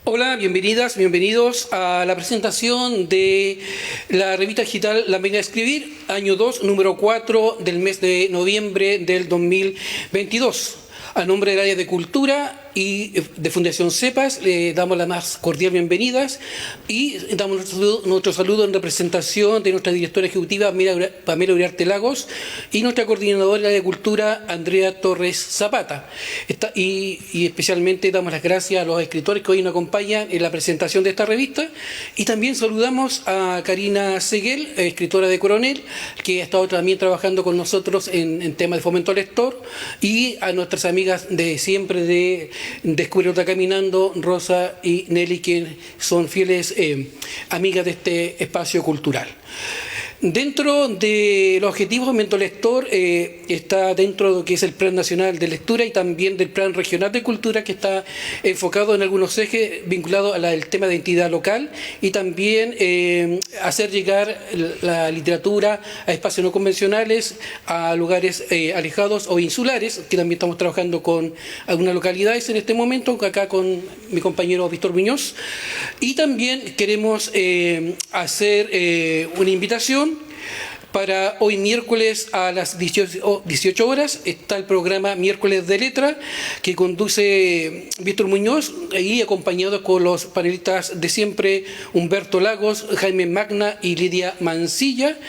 Hola, bienvenidas, bienvenidos a la presentación de la revista digital La Máquina de Escribir, año 2, número 4 del mes de noviembre del 2022. A nombre del área de Cultura y de Fundación CEPAS, le damos las más cordial bienvenidas y damos nuestro saludo en representación de nuestra directora ejecutiva Pamela Uriarte Lagos y nuestra coordinadora de Cultura Andrea Torres Zapata. Y especialmente damos las gracias a los escritores que hoy nos acompañan en la presentación de esta revista, y también saludamos a Karina Seguel, escritora de Coronel, que ha estado también trabajando con nosotros en temas de fomento al lector, y a nuestras amigas de siempre de Descubre Otra Caminando, Rosa y Nelly, que son fieles amigas de este espacio cultural. Dentro de los objetivos de Fomento Lector está dentro de lo que es el Plan Nacional de Lectura y también del Plan Regional de Cultura, que está enfocado en algunos ejes vinculados al tema de identidad local y también hacer llegar la literatura a espacios no convencionales, a lugares alejados o insulares, que también estamos trabajando con algunas localidades en este momento, acá con mi compañero Víctor Muñoz. Y también queremos hacer una invitación para hoy miércoles a las 18 horas. Está el programa Miércoles de Letra, que conduce Víctor Muñoz, y acompañado con los panelistas de siempre, Humberto Lagos, Jaime Magna y Lidia Mancilla.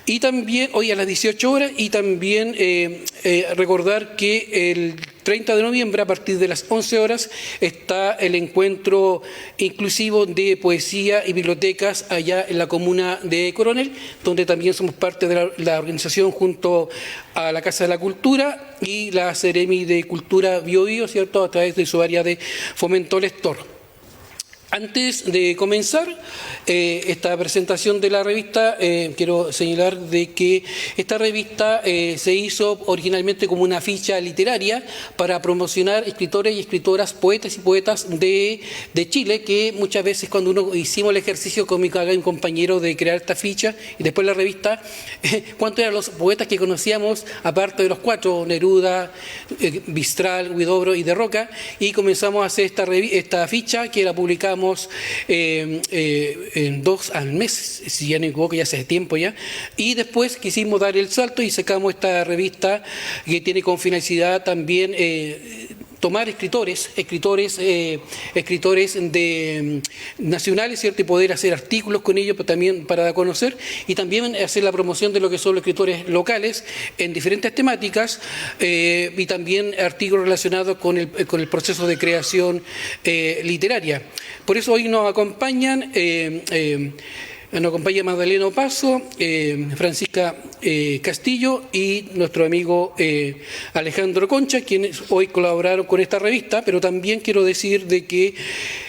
Y también hoy a las 18 horas, y también recordar que el 30 de noviembre, a partir de las 11 horas, está el encuentro inclusivo de poesía y bibliotecas allá en la comuna de Coronel, donde también somos parte de la organización junto a la Casa de la Cultura y la Seremi de Cultura Biobío, ¿cierto?, a través de su área de fomento lector. Antes de comenzar esta presentación de la revista, quiero señalar de que esta revista se hizo originalmente como una ficha literaria para promocionar escritores y escritoras, poetas y poetas de Chile, que muchas veces cuando uno hicimos el ejercicio con mi compañero de crear esta ficha y después la revista, ¿cuántos eran los poetas que conocíamos aparte de los 4, Neruda, Mistral, Huidobro y De Roca? Y comenzamos a hacer esta ficha, que la publicamos en 2 al mes, si ya no me equivoco, ya hace tiempo ya, y después quisimos dar el salto y sacamos esta revista que tiene con finalidad también tomar escritores nacionales, ¿cierto?, y poder hacer artículos con ellos, pero también para dar a conocer, y también hacer la promoción de lo que son los escritores locales en diferentes temáticas, y también artículos relacionados con el proceso de creación literaria. Por eso hoy nos acompañan Magdalena Opaso, Francisca Castillo y nuestro amigo Alejandro Concha, quienes hoy colaboraron con esta revista. Pero también quiero decir de que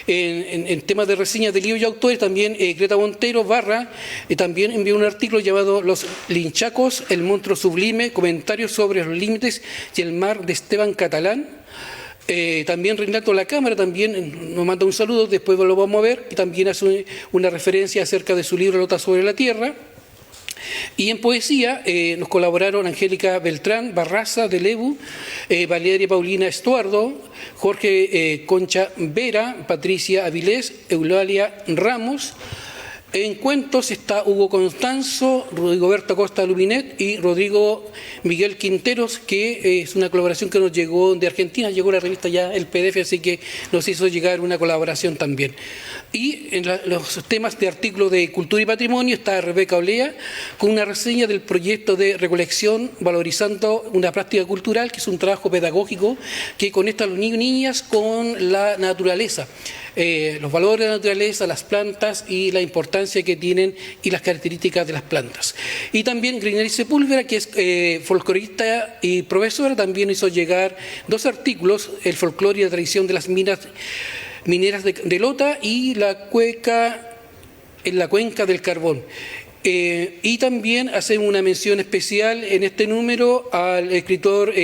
en temas de reseñas de libros y autores, también Greta Montero Barra también envió un artículo llamado Los Linchacos, el monstruo sublime, comentarios sobre los límites y el mar, de Esteban Catalán. También Renato La Cámara también nos manda un saludo, después lo vamos a ver, y también hace una referencia acerca de su libro Lota sobre la Tierra. Y en poesía nos colaboraron Angélica Beltrán Barraza de Lebu, Valeria Paulina Estuardo, Jorge Concha Vera, Patricia Avilés, Eulalia Ramos. En cuentos está Hugo Constanzo, Rigoberto Costa Lubinet y Rodrigo Miguel Quinteros, que es una colaboración que nos llegó de Argentina. Llegó la revista ya, el PDF, así que nos hizo llegar una colaboración también. Y en los temas de artículos de cultura y patrimonio está Rebeca Olea con una reseña del proyecto de recolección valorizando una práctica cultural, que es un trabajo pedagógico que conecta a los niños y niñas con la naturaleza. Los valores de la naturaleza, las plantas y la importancia que tienen y las características de las plantas. Y también Grinelli Sepúlveda, que es folclorista y profesora, también hizo llegar 2 artículos, el folclore y la tradición de las mineras de Lota y la cuenca del carbón. Y también hacemos una mención especial en este número al escritor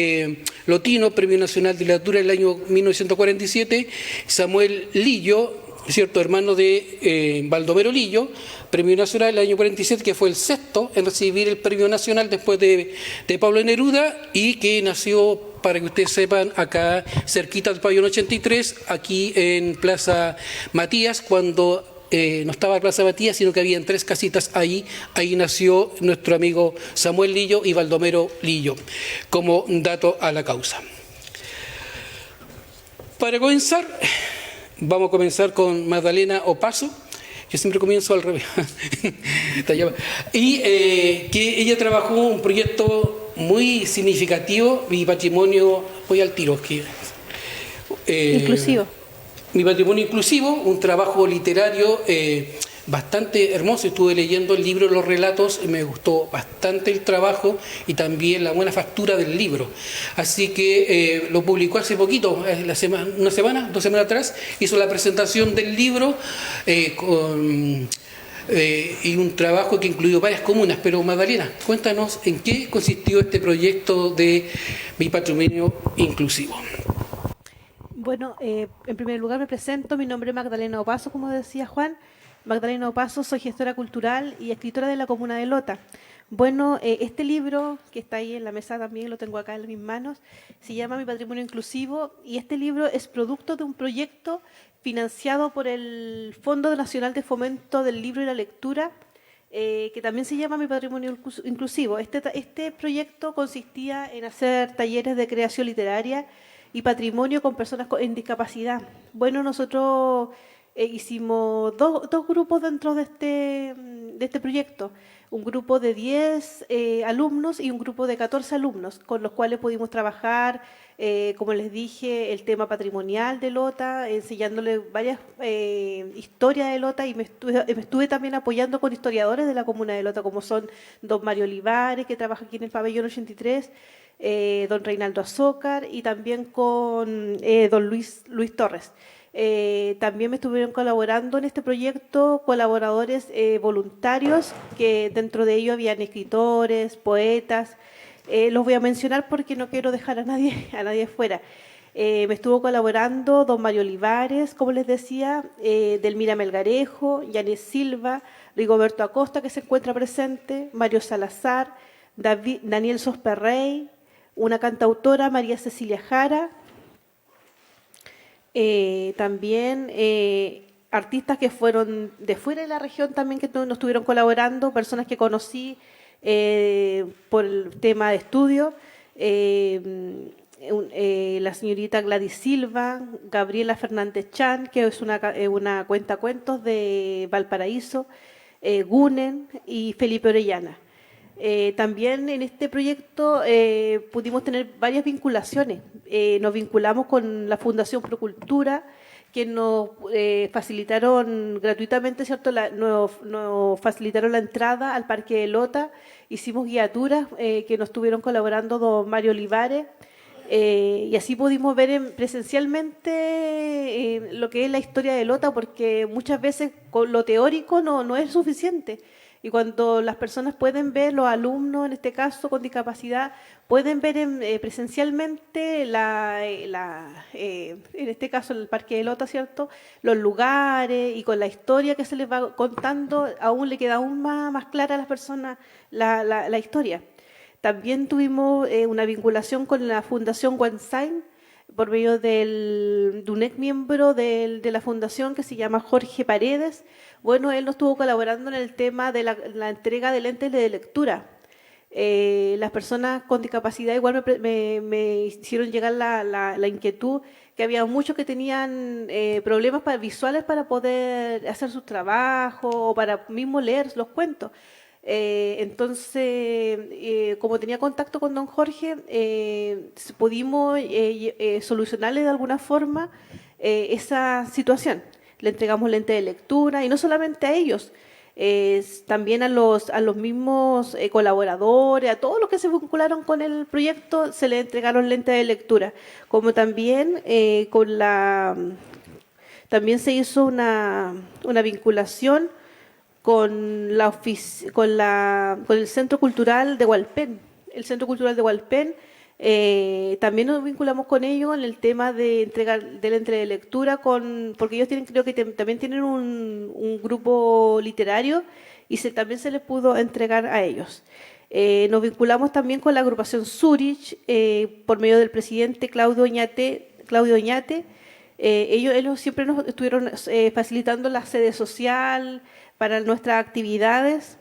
lotino, Premio Nacional de Literatura del año 1947, Samuel Lillo, ¿cierto?, hermano de Baldomero Lillo, Premio Nacional del año 47, que fue el 6º en recibir el Premio Nacional después de Pablo Neruda, y que nació para que ustedes sepan, acá cerquita del pabellón 83, aquí en Plaza Matías, cuando no estaba Plaza Matías, sino que habían 3 casitas ahí nació nuestro amigo Samuel Lillo y Baldomero Lillo, como dato a la causa. Para comenzar, vamos a comenzar con Magdalena Opaso. Yo siempre comienzo al revés. Y que ella trabajó un proyecto muy significativo, Mi Patrimonio, voy al tiro, inclusivo. Mi Patrimonio Inclusivo, un trabajo literario bastante hermoso. Estuve leyendo el libro Los Relatos y me gustó bastante el trabajo y también la buena factura del libro. Así que lo publicó hace poquito, dos semanas atrás, hizo la presentación del libro y un trabajo que incluyó varias comunas. Pero Magdalena, cuéntanos en qué consistió este proyecto de Mi Patrimonio Inclusivo. Bueno, en primer lugar me presento, mi nombre es Magdalena Opaso, como decía Juan. Magdalena Opaso, soy gestora cultural y escritora de la comuna de Lota. Bueno, este libro, que está ahí en la mesa también, lo tengo acá en mis manos, se llama Mi Patrimonio Inclusivo, y este libro es producto de un proyecto financiado por el Fondo Nacional de Fomento del Libro y la Lectura, que también se llama Mi Patrimonio Inclusivo. Este proyecto consistía en hacer talleres de creación literaria y patrimonio con personas en discapacidad. Bueno, nosotros hicimos dos grupos dentro de este proyecto, un grupo de 10 alumnos y un grupo de 14 alumnos, con los cuales pudimos trabajar, como les dije, el tema patrimonial de Lota, enseñándole varias historias de Lota, y me estuve también apoyando con historiadores de la comuna de Lota, como son don Mario Olivares, que trabaja aquí en el pabellón 83, don Reinaldo Azócar, y también con don Luis Torres. También me estuvieron colaborando en este proyecto colaboradores voluntarios, que dentro de ellos habían escritores, poetas. Los voy a mencionar porque no quiero dejar a nadie fuera. Me estuvo colaborando don Mario Olivares, como les decía, Delmira Melgarejo, Yanis Silva, Rigoberto Acosta, que se encuentra presente, Mario Salazar, Daniel Sosperrey, una cantautora, María Cecilia Jara, también artistas que fueron de fuera de la región también, que nos estuvieron colaborando, personas que conocí por el tema de estudio, la señorita Gladys Silva, Gabriela Fernández Chan, que es una cuentacuentos de Valparaíso, Gunen y Felipe Orellana. También en este proyecto pudimos tener varias vinculaciones. Nos vinculamos con la Fundación Procultura, que nos facilitaron gratuitamente, ¿cierto? Nos facilitaron la entrada al Parque de Lota. Hicimos guiaturas que nos estuvieron colaborando don Mario Olivares, y así pudimos ver presencialmente lo que es la historia de Lota, porque muchas veces con lo teórico no es suficiente. Y cuando las personas pueden ver, los alumnos, en este caso con discapacidad, pueden ver presencialmente, en este caso el Parque de Lota, ¿cierto?, los lugares, y con la historia que se les va contando, aún le queda aún más clara a las personas la historia. También tuvimos una vinculación con la Fundación Wensain, por medio de un ex miembro de la fundación, que se llama Jorge Paredes. Bueno, él nos estuvo colaborando en el tema de la entrega de lentes de lectura. Las personas con discapacidad igual me hicieron llegar la inquietud, que había muchos que tenían problemas visuales para poder hacer sus trabajos o para mismo leer los cuentos. Entonces, como tenía contacto con don Jorge, pudimos solucionarle de alguna forma esa situación. Le entregamos lentes de lectura, y no solamente a ellos, también a los mismos colaboradores, a todos los que se vincularon con el proyecto, se les entregaron lentes de lectura. Como también también se hizo una vinculación con el Centro Cultural de Hualpén. El Centro Cultural de Hualpén, también nos vinculamos con ellos en el tema de entregar del entre de lectura, porque ellos creo que también tienen un grupo literario, y también se les pudo entregar a ellos. Nos vinculamos también con la agrupación Zurich por medio del presidente Claudio Oñate. Ellos siempre nos estuvieron facilitando la sede social para nuestras actividades.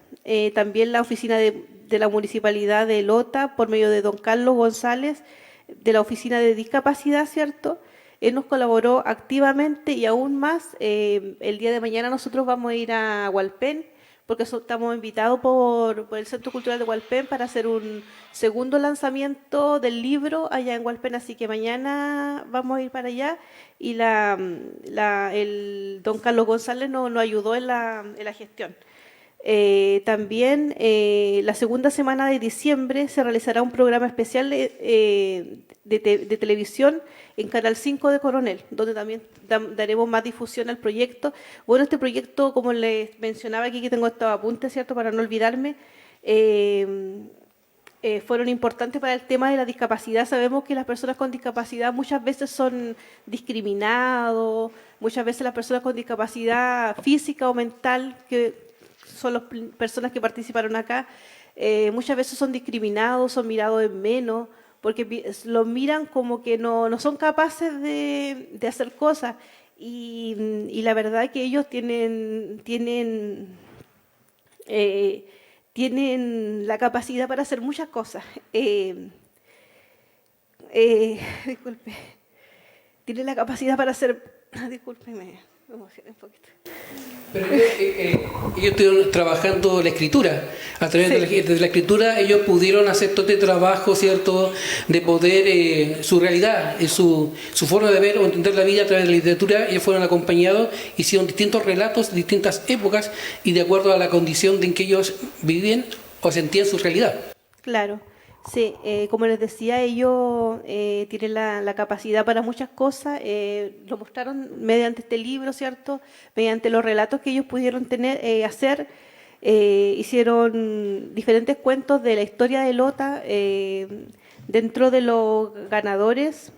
También la oficina de la Municipalidad de Lota, por medio de don Carlos González, de la Oficina de Discapacidad, ¿cierto? Él nos colaboró activamente y aún más. El día de mañana nosotros vamos a ir a Hualpén, porque estamos invitados por el Centro Cultural de Hualpén para hacer un segundo lanzamiento del libro allá en Hualpén, así que mañana vamos a ir para allá y el don Carlos González nos ayudó en la gestión. También la segunda semana de diciembre se realizará un programa especial de televisión en Canal 5 de Coronel, donde también daremos más difusión al proyecto. Bueno, este proyecto, como les mencionaba aquí, que tengo estos apuntes, ¿cierto?, para no olvidarme, fueron importantes para el tema de la discapacidad. Sabemos que las personas con discapacidad muchas veces son discriminados, muchas veces las personas con discapacidad física o mental, que son las personas que participaron acá, muchas veces son discriminados, son mirados en menos, porque los miran como que no son capaces de hacer cosas. Y la verdad que ellos tienen la capacidad para hacer muchas cosas. Disculpe. Tienen la capacidad para hacer... Discúlpeme, me emocioné un poquito. Pero ellos estuvieron trabajando la escritura. A través de la escritura ellos pudieron hacer todo este trabajo, ¿cierto?, de poder, su realidad, su forma de ver o entender la vida a través de la literatura. Ellos fueron acompañados, hicieron distintos relatos, distintas épocas y de acuerdo a la condición en que ellos vivían o sentían su realidad. Claro. Sí, como les decía, ellos tienen la capacidad para muchas cosas, lo mostraron mediante este libro, ¿cierto?, mediante los relatos que ellos pudieron hacer, hicieron diferentes cuentos de la historia de Lota. Dentro de los ganadores,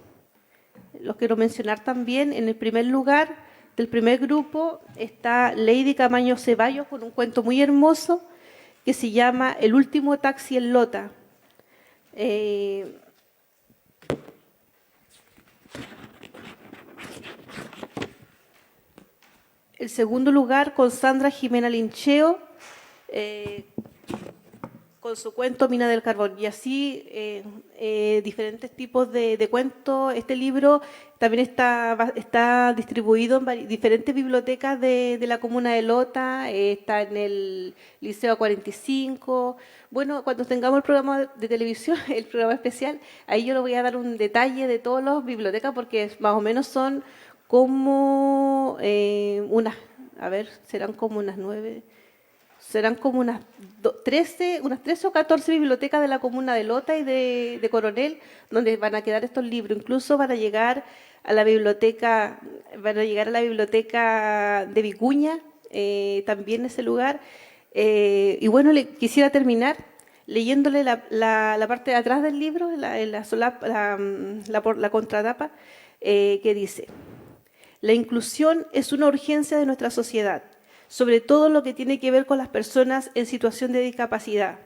los quiero mencionar también. En el primer lugar del primer grupo está Lady Camaño Ceballos con un cuento muy hermoso que se llama El último taxi en Lota. El segundo lugar con Sandra Jimena Lincheo, con su cuento Mina del Carbón. Y así diferentes tipos de cuentos. Este libro también está distribuido en diferentes bibliotecas de la comuna de Lota, está en el Liceo 45. Bueno, cuando tengamos el programa de televisión, el programa especial, ahí yo le voy a dar un detalle de todas las bibliotecas, porque más o menos son como serán como unas 9... Serán como unas 13 o 14 bibliotecas de la comuna de Lota y de Coronel, donde van a quedar estos libros. Incluso van a llegar a la biblioteca de Vicuña, también ese lugar. Y bueno, quisiera terminar leyéndole la parte de atrás del libro, la contratapa, que dice: la inclusión es una urgencia de nuestra sociedad, sobre todo lo que tiene que ver con las personas en situación de discapacidad.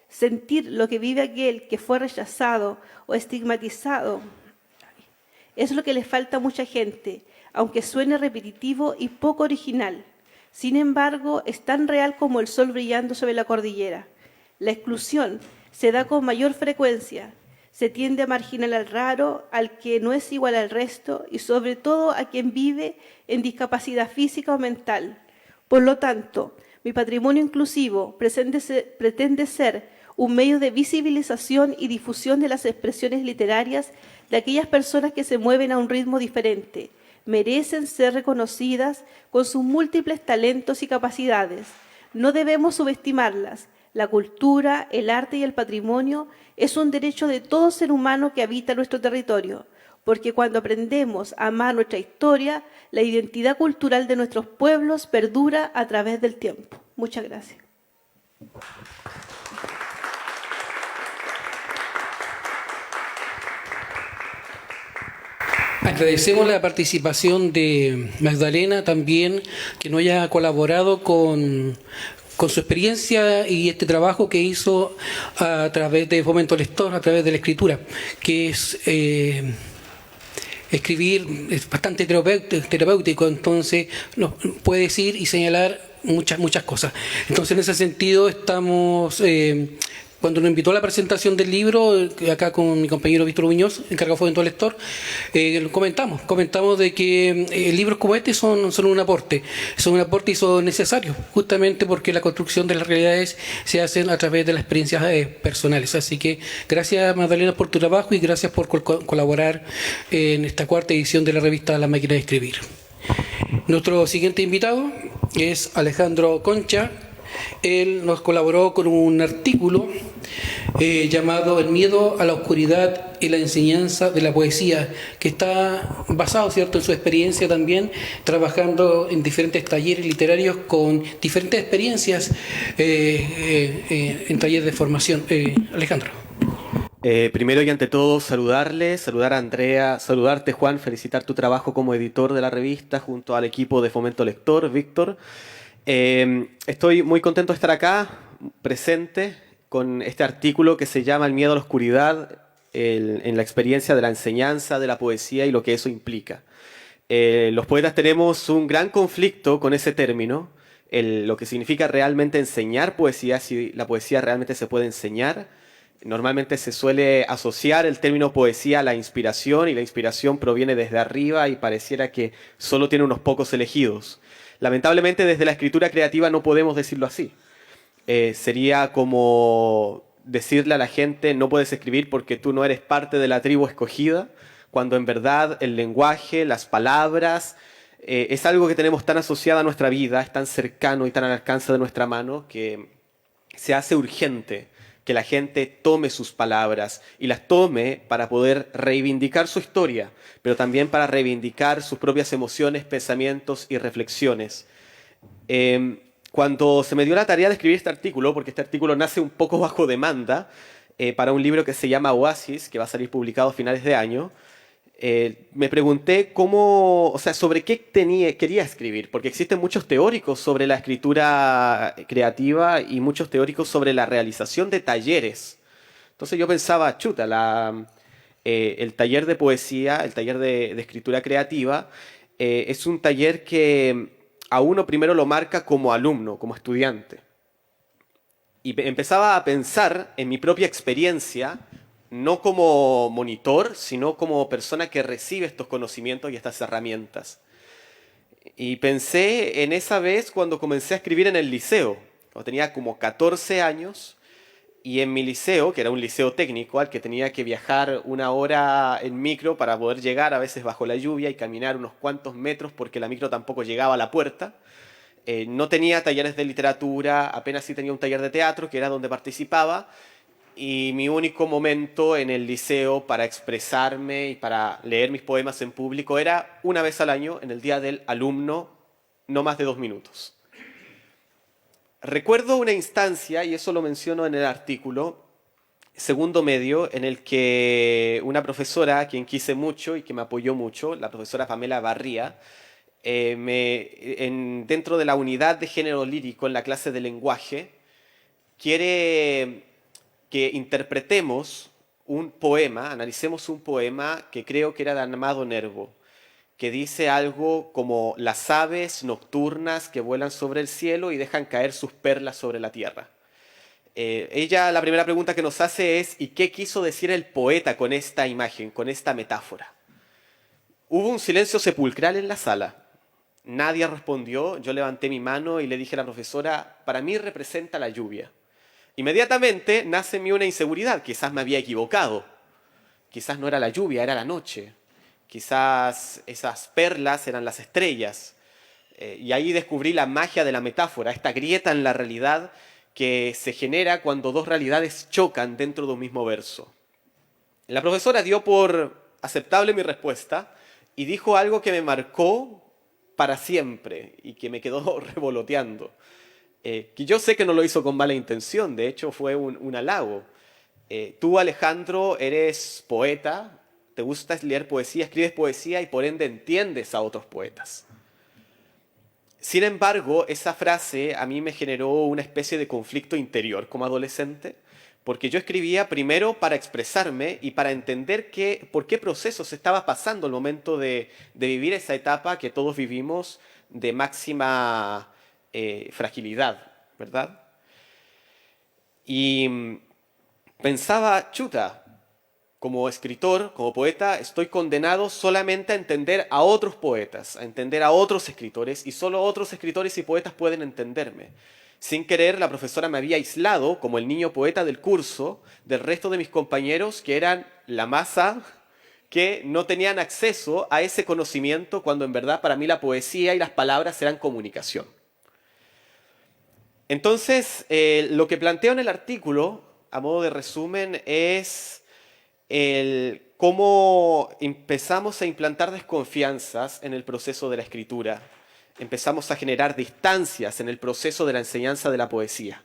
Sentir lo que vive aquel que fue rechazado o estigmatizado es lo que le falta a mucha gente, aunque suene repetitivo y poco original. Sin embargo, es tan real como el sol brillando sobre la cordillera. La exclusión se da con mayor frecuencia. Se tiende a marginar al raro, al que no es igual al resto y sobre todo a quien vive en discapacidad física o mental. Por lo tanto, mi patrimonio inclusivo pretende ser un medio de visibilización y difusión de las expresiones literarias de aquellas personas que se mueven a un ritmo diferente. Merecen ser reconocidas con sus múltiples talentos y capacidades. No debemos subestimarlas. La cultura, el arte y el patrimonio es un derecho de todo ser humano que habita nuestro territorio, porque cuando aprendemos a amar nuestra historia, la identidad cultural de nuestros pueblos perdura a través del tiempo. Muchas gracias. Agradecemos la participación de Magdalena también, que nos haya colaborado con con su experiencia y este trabajo que hizo a través de Fomento Lector, a través de la escritura, que es escribir es bastante terapéutico, entonces nos puede decir y señalar muchas cosas. Entonces, en ese sentido, estamos, cuando nos invitó a la presentación del libro, acá con mi compañero Víctor Muñoz, encargado de Fomento Lector, comentamos de que libros como este son un aporte y son necesarios, justamente porque la construcción de las realidades se hacen a través de las experiencias personales. Así que gracias, Magdalena, por tu trabajo y gracias por colaborar en esta cuarta edición de la revista La Máquina de Escribir. Nuestro siguiente invitado es Alejandro Concha. Él nos colaboró con un artículo llamado El miedo a la oscuridad y la enseñanza de la poesía, que está basado, ¿cierto?, en su experiencia también, trabajando en diferentes talleres literarios con diferentes experiencias en talleres de formación. Alejandro. Primero y ante todo, saludar a Andrea, saludarte, Juan, felicitar tu trabajo como editor de la revista junto al equipo de Fomento Lector, Víctor. Estoy muy contento de estar acá, presente, con este artículo que se llama El miedo a la oscuridad, en la experiencia de la enseñanza de la poesía y lo que eso implica. Los poetas tenemos un gran conflicto con ese término, lo que significa realmente enseñar poesía, si la poesía realmente se puede enseñar. Normalmente se suele asociar el término poesía a la inspiración, y la inspiración proviene desde arriba y pareciera que solo tiene unos pocos elegidos. Lamentablemente, desde la escritura creativa no podemos decirlo así. Sería como decirle a la gente: no puedes escribir porque tú no eres parte de la tribu escogida, cuando en verdad el lenguaje, las palabras, es algo que tenemos tan asociado a nuestra vida, es tan cercano y tan al alcance de nuestra mano, que se hace urgente que la gente tome sus palabras y las tome para poder reivindicar su historia, pero también para reivindicar sus propias emociones, pensamientos y reflexiones. Cuando se me dio la tarea de escribir este artículo, porque este artículo nace un poco bajo demanda, para un libro que se llama Oasis, que va a salir publicado a finales de año, me pregunté sobre qué quería escribir, porque existen muchos teóricos sobre la escritura creativa y muchos teóricos sobre la realización de talleres. Entonces yo pensaba, el taller de poesía, el taller de escritura creativa, es un taller que a uno primero lo marca como alumno, como estudiante. Y empezaba a pensar en mi propia experiencia, no como monitor, sino como persona que recibe estos conocimientos y estas herramientas. Y pensé en esa vez cuando comencé a escribir en el liceo. Cuando tenía como 14 años, y en mi liceo, que era un liceo técnico al que tenía que viajar 1 hora en micro para poder llegar, a veces bajo la lluvia, y caminar unos cuantos metros porque la micro tampoco llegaba a la puerta. No tenía talleres de literatura, apenas sí tenía un taller de teatro, que era donde participaba. Y mi único momento en el liceo para expresarme y para leer mis poemas en público era una vez al año, en el día del alumno, no más de 2 minutos. Recuerdo una instancia, y eso lo menciono en el artículo, segundo medio, en el que una profesora, a quien quise mucho y que me apoyó mucho, la profesora Pamela Barría, dentro de la unidad de género lírico en la clase de lenguaje, quiere que interpretemos un poema, analicemos un poema que creo que era de Amado Nervo, que dice algo como: las aves nocturnas que vuelan sobre el cielo y dejan caer sus perlas sobre la tierra. La primera pregunta que nos hace es: ¿y qué quiso decir el poeta con esta imagen, con esta metáfora? Hubo un silencio sepulcral en la sala. Nadie respondió. Yo levanté mi mano y le dije a la profesora: para mí representa la lluvia. Inmediatamente nace en mí una inseguridad. Quizás me había equivocado. Quizás no era la lluvia, era la noche. Quizás esas perlas eran las estrellas. Y ahí descubrí la magia de la metáfora, esta grieta en la realidad que se genera cuando dos realidades chocan dentro de un mismo verso. La profesora dio por aceptable mi respuesta y dijo algo que me marcó para siempre y que me quedó revoloteando. Que yo sé que no lo hizo con mala intención, de hecho fue un halago. Tú, Alejandro, eres poeta, te gusta leer poesía, escribes poesía y por ende entiendes a otros poetas. Sin embargo, esa frase a mí me generó una especie de conflicto interior como adolescente, porque yo escribía primero para expresarme y para entender por qué procesos estaba pasando al momento de vivir esa etapa que todos vivimos de máxima fragilidad, ¿verdad? Y pensaba, chuta, como escritor, como poeta, estoy condenado solamente a entender a otros poetas, a entender a otros escritores, y solo otros escritores y poetas pueden entenderme. Sin querer, la profesora me había aislado, como el niño poeta del curso, del resto de mis compañeros, que eran la masa, que no tenían acceso a ese conocimiento, cuando en verdad para mí la poesía y las palabras eran comunicación. Entonces, lo que planteo en el artículo, a modo de resumen, es cómo empezamos a implantar desconfianzas en el proceso de la escritura. Empezamos a generar distancias en el proceso de la enseñanza de la poesía.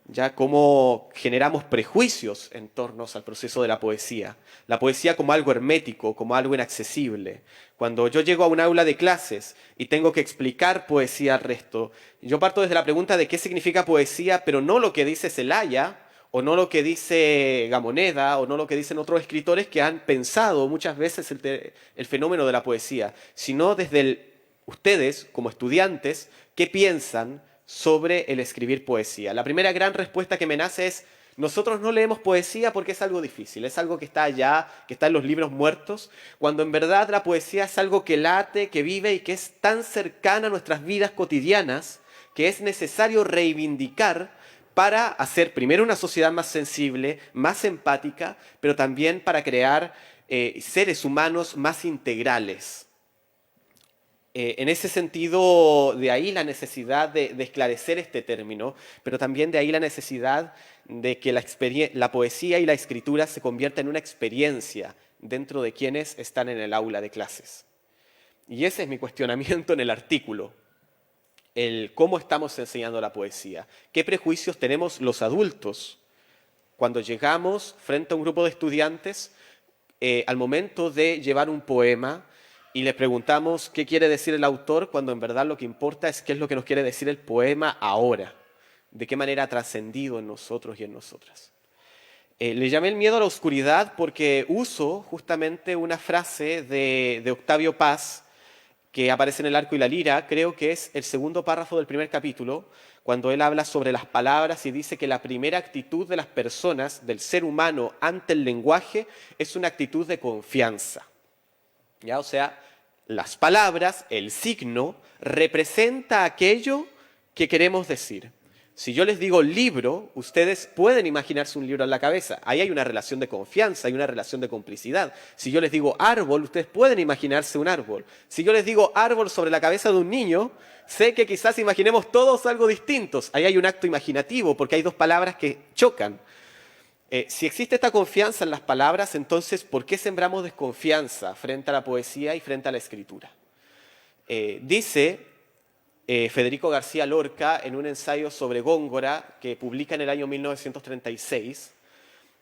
Ya cómo generamos prejuicios en torno al proceso de la poesía. La poesía como algo hermético, como algo inaccesible. Cuando yo llego a un aula de clases y tengo que explicar poesía al resto, yo parto desde la pregunta de qué significa poesía, pero no lo que dice Celaya, o no lo que dice Gamoneda, o no lo que dicen otros escritores que han pensado muchas veces el fenómeno de la poesía, sino desde ustedes, como estudiantes, ¿qué piensan sobre el escribir poesía? La primera gran respuesta que me nace es: nosotros no leemos poesía porque es algo difícil, es algo que está allá, que está en los libros muertos, cuando en verdad la poesía es algo que late, que vive y que es tan cercana a nuestras vidas cotidianas que es necesario reivindicar para hacer primero una sociedad más sensible, más empática, pero también para crear seres humanos más integrales. En ese sentido, de ahí la necesidad de esclarecer este término, pero también de ahí la necesidad de que la poesía y la escritura se conviertan en una experiencia dentro de quienes están en el aula de clases. Y ese es mi cuestionamiento en el artículo. El cómo estamos enseñando la poesía. ¿Qué prejuicios tenemos los adultos cuando llegamos frente a un grupo de estudiantes al momento de llevar un poema y le preguntamos qué quiere decir el autor, cuando en verdad lo que importa es qué es lo que nos quiere decir el poema ahora? ¿De qué manera ha trascendido en nosotros y en nosotras? Le llamé el miedo a la oscuridad porque uso justamente una frase de Octavio Paz, que aparece en El arco y la lira, creo que es el segundo párrafo del primer capítulo, cuando él habla sobre las palabras y dice que la primera actitud de las personas, del ser humano ante el lenguaje, es una actitud de confianza. ¿Ya? O sea, las palabras, el signo, representa aquello que queremos decir. Si yo les digo libro, ustedes pueden imaginarse un libro en la cabeza. Ahí hay una relación de confianza, hay una relación de complicidad. Si yo les digo árbol, ustedes pueden imaginarse un árbol. Si yo les digo árbol sobre la cabeza de un niño, sé que quizás imaginemos todos algo distintos. Ahí hay un acto imaginativo, porque hay dos palabras que chocan. Si existe esta confianza en las palabras, entonces, ¿por qué sembramos desconfianza frente a la poesía y frente a la escritura? Dice Federico García Lorca, en un ensayo sobre Góngora, que publica en el año 1936,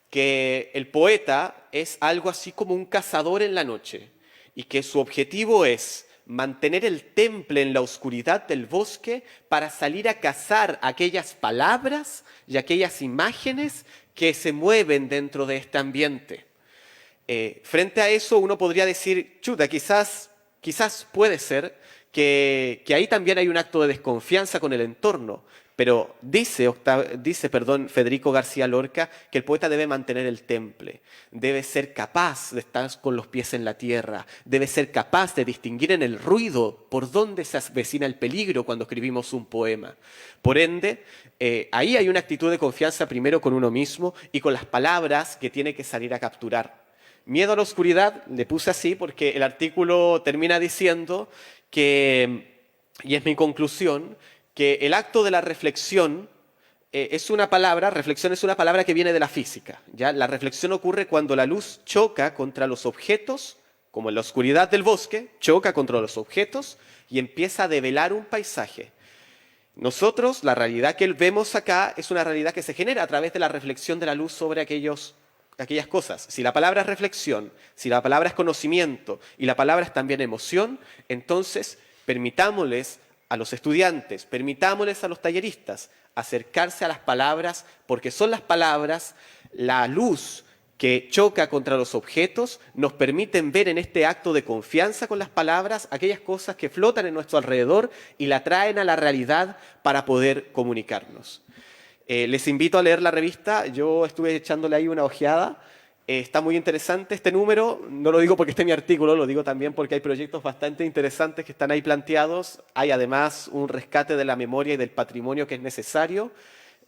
que el poeta es algo así como un cazador en la noche, y que su objetivo es mantener el temple en la oscuridad del bosque para salir a cazar aquellas palabras y aquellas imágenes que se mueven dentro de este ambiente. Frente a eso uno podría decir, chuta, quizás puede ser que ahí también hay un acto de desconfianza con el entorno, pero dice Federico García Lorca que el poeta debe mantener el temple, debe ser capaz de estar con los pies en la tierra, debe ser capaz de distinguir en el ruido por dónde se avecina el peligro cuando escribimos un poema. Por ende, ahí hay una actitud de confianza primero con uno mismo y con las palabras que tiene que salir a capturar. Miedo a la oscuridad, le puse así porque el artículo termina diciendo que, y es mi conclusión, que el acto de la reflexión reflexión es una palabra que viene de la física. ¿Ya? La reflexión ocurre cuando la luz choca contra los objetos, como en la oscuridad del bosque, choca contra los objetos y empieza a develar un paisaje. Nosotros, la realidad que vemos acá es una realidad que se genera a través de la reflexión de la luz sobre aquellas cosas. Si la palabra es reflexión, si la palabra es conocimiento y la palabra es también emoción, entonces permitámosles a los estudiantes, permitámosles a los talleristas acercarse a las palabras, porque son las palabras, la luz que choca contra los objetos, nos permiten ver en este acto de confianza con las palabras aquellas cosas que flotan en nuestro alrededor y la traen a la realidad para poder comunicarnos. Les invito a leer la revista, yo estuve echándole ahí una ojeada, está muy interesante este número, no lo digo porque esté mi artículo, lo digo también porque hay proyectos bastante interesantes que están ahí planteados, hay además un rescate de la memoria y del patrimonio que es necesario.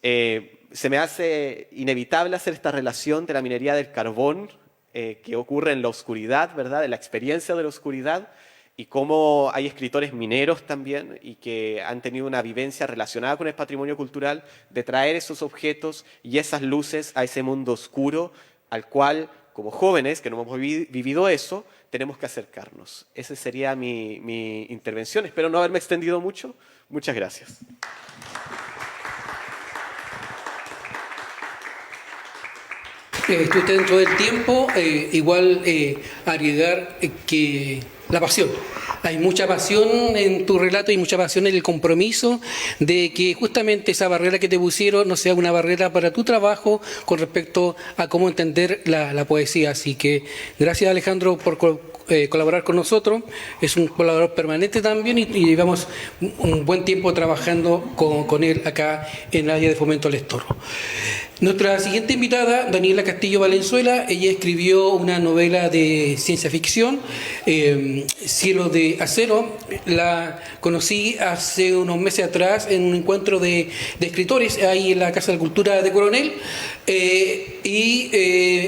Se me hace inevitable hacer esta relación de la minería del carbón que ocurre en la oscuridad, ¿verdad? De la experiencia de la oscuridad y cómo hay escritores mineros también y que han tenido una vivencia relacionada con el patrimonio cultural de traer esos objetos y esas luces a ese mundo oscuro al cual, como jóvenes que no hemos vivido eso, tenemos que acercarnos. Esa sería mi intervención. Espero no haberme extendido mucho. Muchas gracias. Estuviste dentro del tiempo, igual agregar que la pasión. Hay mucha pasión en tu relato y mucha pasión en el compromiso de que justamente esa barrera que te pusieron no sea una barrera para tu trabajo con respecto a cómo entender la poesía. Así que gracias, Alejandro, por colaborar con nosotros. Es un colaborador permanente también y llevamos un buen tiempo trabajando con él acá en el área de Fomento Lector. Nuestra siguiente invitada, Daniela Castillo Valenzuela, ella escribió una novela de ciencia ficción, Cielo de Acero. La conocí hace unos meses atrás en un encuentro de escritores ahí en la Casa de la Cultura de Coronel y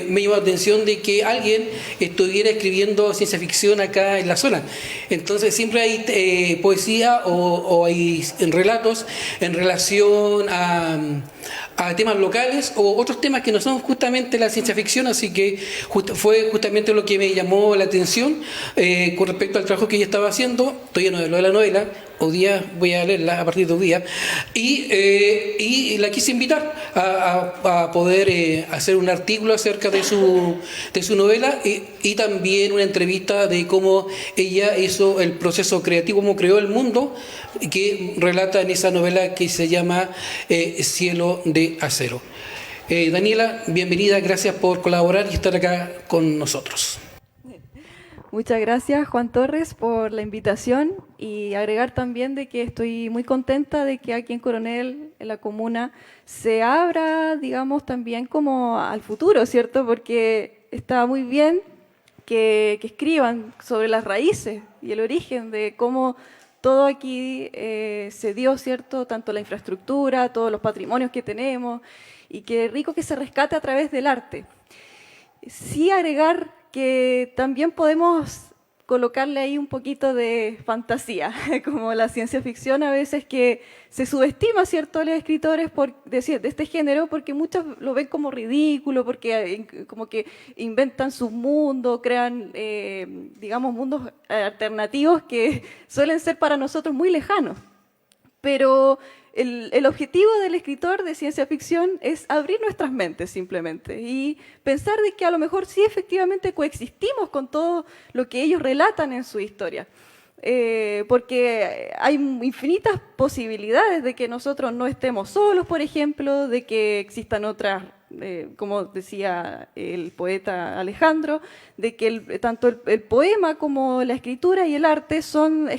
me llamó la atención de que alguien estuviera escribiendo ciencia ficción acá en la zona. Entonces siempre hay poesía o hay relatos en relación a temas locales o otros temas que no son justamente la ciencia ficción, así que fue justamente lo que me llamó la atención con respecto al trabajo que ella estaba haciendo. Todavía no leo la novela, hoy día voy a leerla a partir de hoy día, y la quise invitar a poder hacer un artículo acerca de su novela y también una entrevista de cómo ella hizo el proceso creativo, cómo creó el mundo que relata en esa novela que se llama Cielo de Acero. Daniela, bienvenida, gracias por colaborar y estar acá con nosotros. Muchas gracias, Juan Torres, por la invitación y agregar también de que estoy muy contenta de que aquí en Coronel, en la comuna, se abra, digamos, también como al futuro, ¿cierto? Porque está muy bien que escriban sobre las raíces y el origen de cómo todo aquí se dio, ¿cierto? Tanto la infraestructura, todos los patrimonios que tenemos y qué rico que se rescate a través del arte. Sí agregar que también podemos colocarle ahí un poquito de fantasía, como la ciencia ficción a veces que se subestima, ¿cierto?, a los escritores de este género porque muchos lo ven como ridículo, porque como que inventan sus mundos, crean, digamos, mundos alternativos que suelen ser para nosotros muy lejanos. Pero el objetivo del escritor de ciencia ficción es abrir nuestras mentes simplemente y pensar de que a lo mejor sí efectivamente coexistimos con todo lo que ellos relatan en su historia. Porque hay infinitas posibilidades de que nosotros no estemos solos, por ejemplo, de que existan otras, como decía el poeta Alejandro, de que tanto el poema como la escritura y el arte es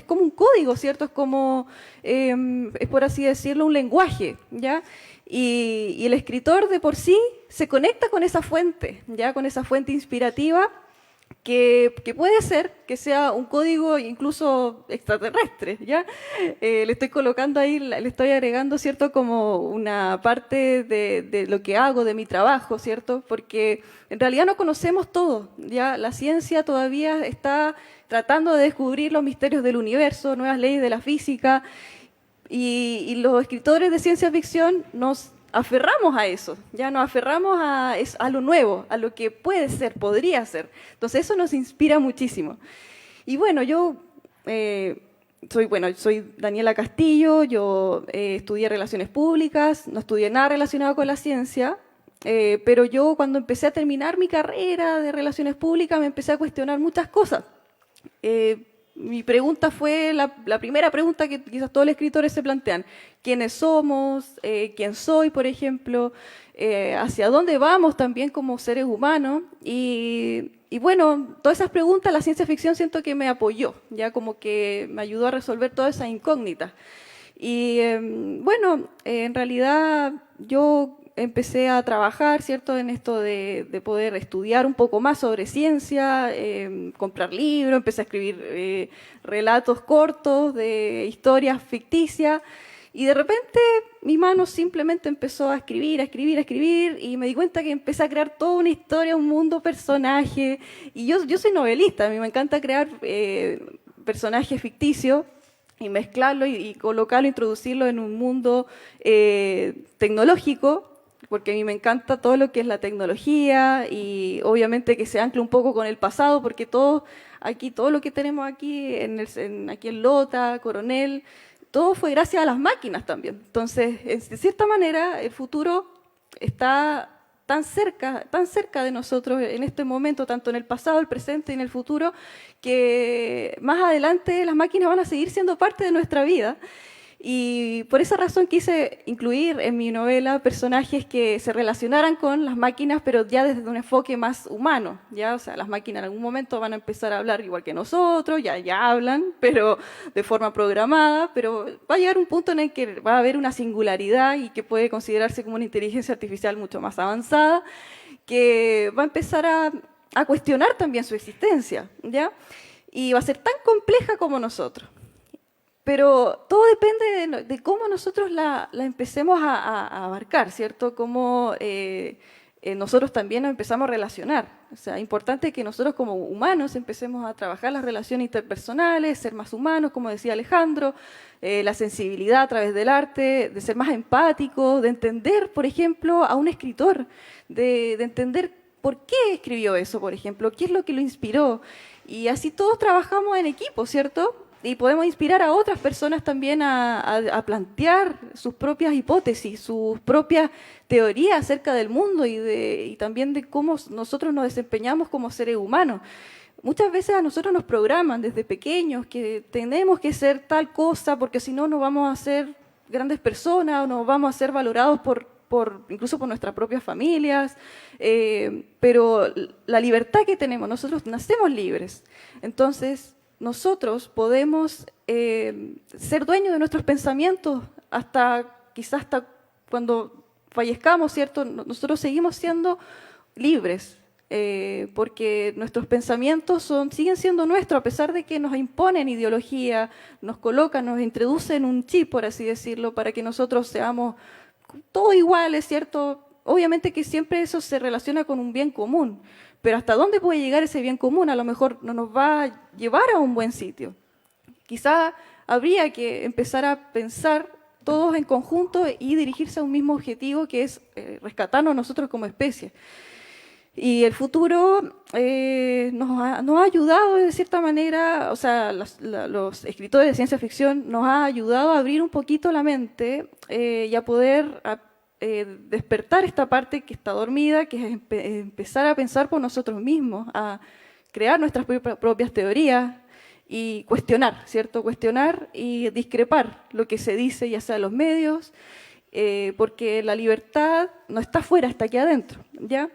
como un código, ¿cierto? Es como, es por así decirlo, un lenguaje, ¿ya? Y el escritor de por sí se conecta con esa fuente, ¿ya? Con esa fuente inspirativa que puede ser que sea un código incluso extraterrestre, ¿ya? Le estoy colocando ahí, le estoy agregando, ¿cierto?, como una parte de lo que hago, de mi trabajo, ¿cierto? Porque en realidad no conocemos todo, ¿ya? La ciencia todavía está tratando de descubrir los misterios del universo, nuevas leyes de la física, y los escritores de ciencia ficción nos aferramos a eso, ya nos aferramos a lo nuevo, a lo que puede ser, podría ser. Entonces eso nos inspira muchísimo. Y bueno, yo soy Daniela Castillo, yo estudié Relaciones Públicas, no estudié nada relacionado con la ciencia, pero yo cuando empecé a terminar mi carrera de Relaciones Públicas me empecé a cuestionar muchas cosas. Mi pregunta fue la primera pregunta que quizás todos los escritores se plantean. ¿Quiénes somos? ¿Quién soy, por ejemplo? ¿Hacia dónde vamos también como seres humanos? Y bueno, todas esas preguntas la ciencia ficción siento que me apoyó, ya como que me ayudó a resolver todas esas incógnitas. Y bueno, en realidad yo empecé a trabajar, ¿cierto?, en esto de poder estudiar un poco más sobre ciencia, comprar libros, empecé a escribir relatos cortos de historias ficticias, y de repente mi mano simplemente empezó a escribir, a escribir, a escribir, y me di cuenta que empecé a crear toda una historia, un mundo, personaje, y yo soy novelista, a mí me encanta crear personajes ficticios, y mezclarlo y colocarlo, introducirlo en un mundo tecnológico, porque a mí me encanta todo lo que es la tecnología y obviamente que se ancle un poco con el pasado, porque todo lo que tenemos aquí aquí en Lota, Coronel, todo fue gracias a las máquinas también. Entonces, de cierta manera, el futuro está tan cerca de nosotros en este momento, tanto en el pasado, el presente y en el futuro, que más adelante las máquinas van a seguir siendo parte de nuestra vida. Y por esa razón quise incluir en mi novela personajes que se relacionaran con las máquinas, pero ya desde un enfoque más humano, ¿ya? O sea, las máquinas en algún momento van a empezar a hablar igual que nosotros, ya hablan, pero de forma programada, pero va a llegar un punto en el que va a haber una singularidad y que puede considerarse como una inteligencia artificial mucho más avanzada, que va a empezar a cuestionar también su existencia, ¿ya? Y va a ser tan compleja como nosotros. Pero todo depende de cómo nosotros la empecemos a abarcar, ¿cierto? Cómo nosotros también nos empezamos a relacionar. O sea, es importante que nosotros como humanos empecemos a trabajar las relaciones interpersonales, ser más humanos, como decía Alejandro, la sensibilidad a través del arte, de ser más empáticos, de entender, por ejemplo, a un escritor, de entender por qué escribió eso, por ejemplo, qué es lo que lo inspiró. Y así todos trabajamos en equipo, ¿cierto? Y podemos inspirar a otras personas también a plantear sus propias hipótesis, sus propias teorías acerca del mundo y también de cómo nosotros nos desempeñamos como seres humanos. Muchas veces a nosotros nos programan desde pequeños que tenemos que ser tal cosa porque si no, no vamos a ser grandes personas o no vamos a ser valorados incluso por nuestras propias familias, pero la libertad que tenemos, nosotros nacemos libres. Entonces, nosotros podemos ser dueños de nuestros pensamientos quizás hasta cuando fallezcamos, ¿cierto? Nosotros seguimos siendo libres, porque nuestros pensamientos siguen siendo nuestros, a pesar de que nos imponen ideología, nos colocan, nos introducen un chip, por así decirlo, para que nosotros seamos todos iguales, ¿cierto? Obviamente que siempre eso se relaciona con un bien común, pero ¿hasta dónde puede llegar ese bien común? A lo mejor no nos va a llevar a un buen sitio. Quizá habría que empezar a pensar todos en conjunto y dirigirse a un mismo objetivo, que es rescatarnos nosotros como especie. Y el futuro nos ha ayudado de cierta manera, o sea, los escritores de ciencia ficción nos ha ayudado a abrir un poquito la mente y a poder despertar esta parte que está dormida, que es empezar a pensar por nosotros mismos, a crear nuestras propias teorías y cuestionar, ¿cierto? Cuestionar y discrepar lo que se dice, ya sea en los medios, porque la libertad no está afuera, está aquí adentro, ¿ya?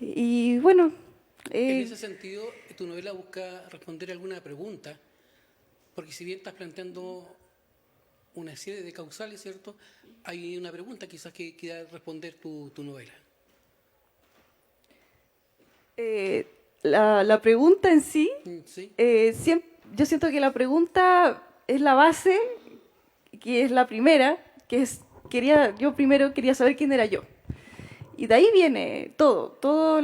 Y bueno... En ese sentido, tu novela busca responder alguna pregunta, porque si bien estás planteando una serie de causales, ¿cierto? Hay una pregunta quizás que quiera responder tu novela. La pregunta en sí, ¿Sí? yo siento que la pregunta es la base, que es la primera, que es, yo primero quería saber quién era yo. Y de ahí viene todo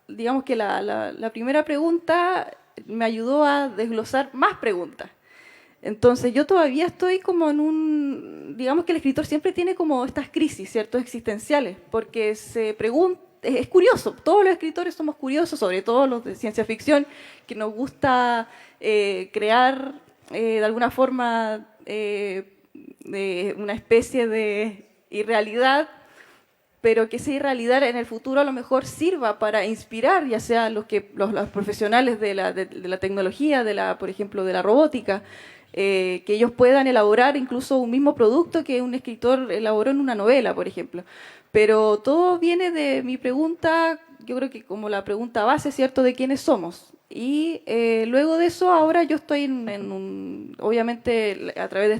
digamos que la primera pregunta me ayudó a desglosar más preguntas. Entonces yo todavía estoy como digamos que el escritor siempre tiene como estas crisis, ¿cierto?, existenciales, porque se pregunta, es curioso, todos los escritores somos curiosos, sobre todo los de ciencia ficción, que nos gusta crear de alguna forma de una especie de irrealidad, pero que esa irrealidad en el futuro a lo mejor sirva para inspirar, ya sea los profesionales de la tecnología, por ejemplo, de la robótica, que ellos puedan elaborar incluso un mismo producto que un escritor elaboró en una novela, por ejemplo. Pero todo viene de mi pregunta, yo creo que como la pregunta base, ¿cierto?, de quiénes somos. Y luego de eso, ahora yo estoy obviamente a través de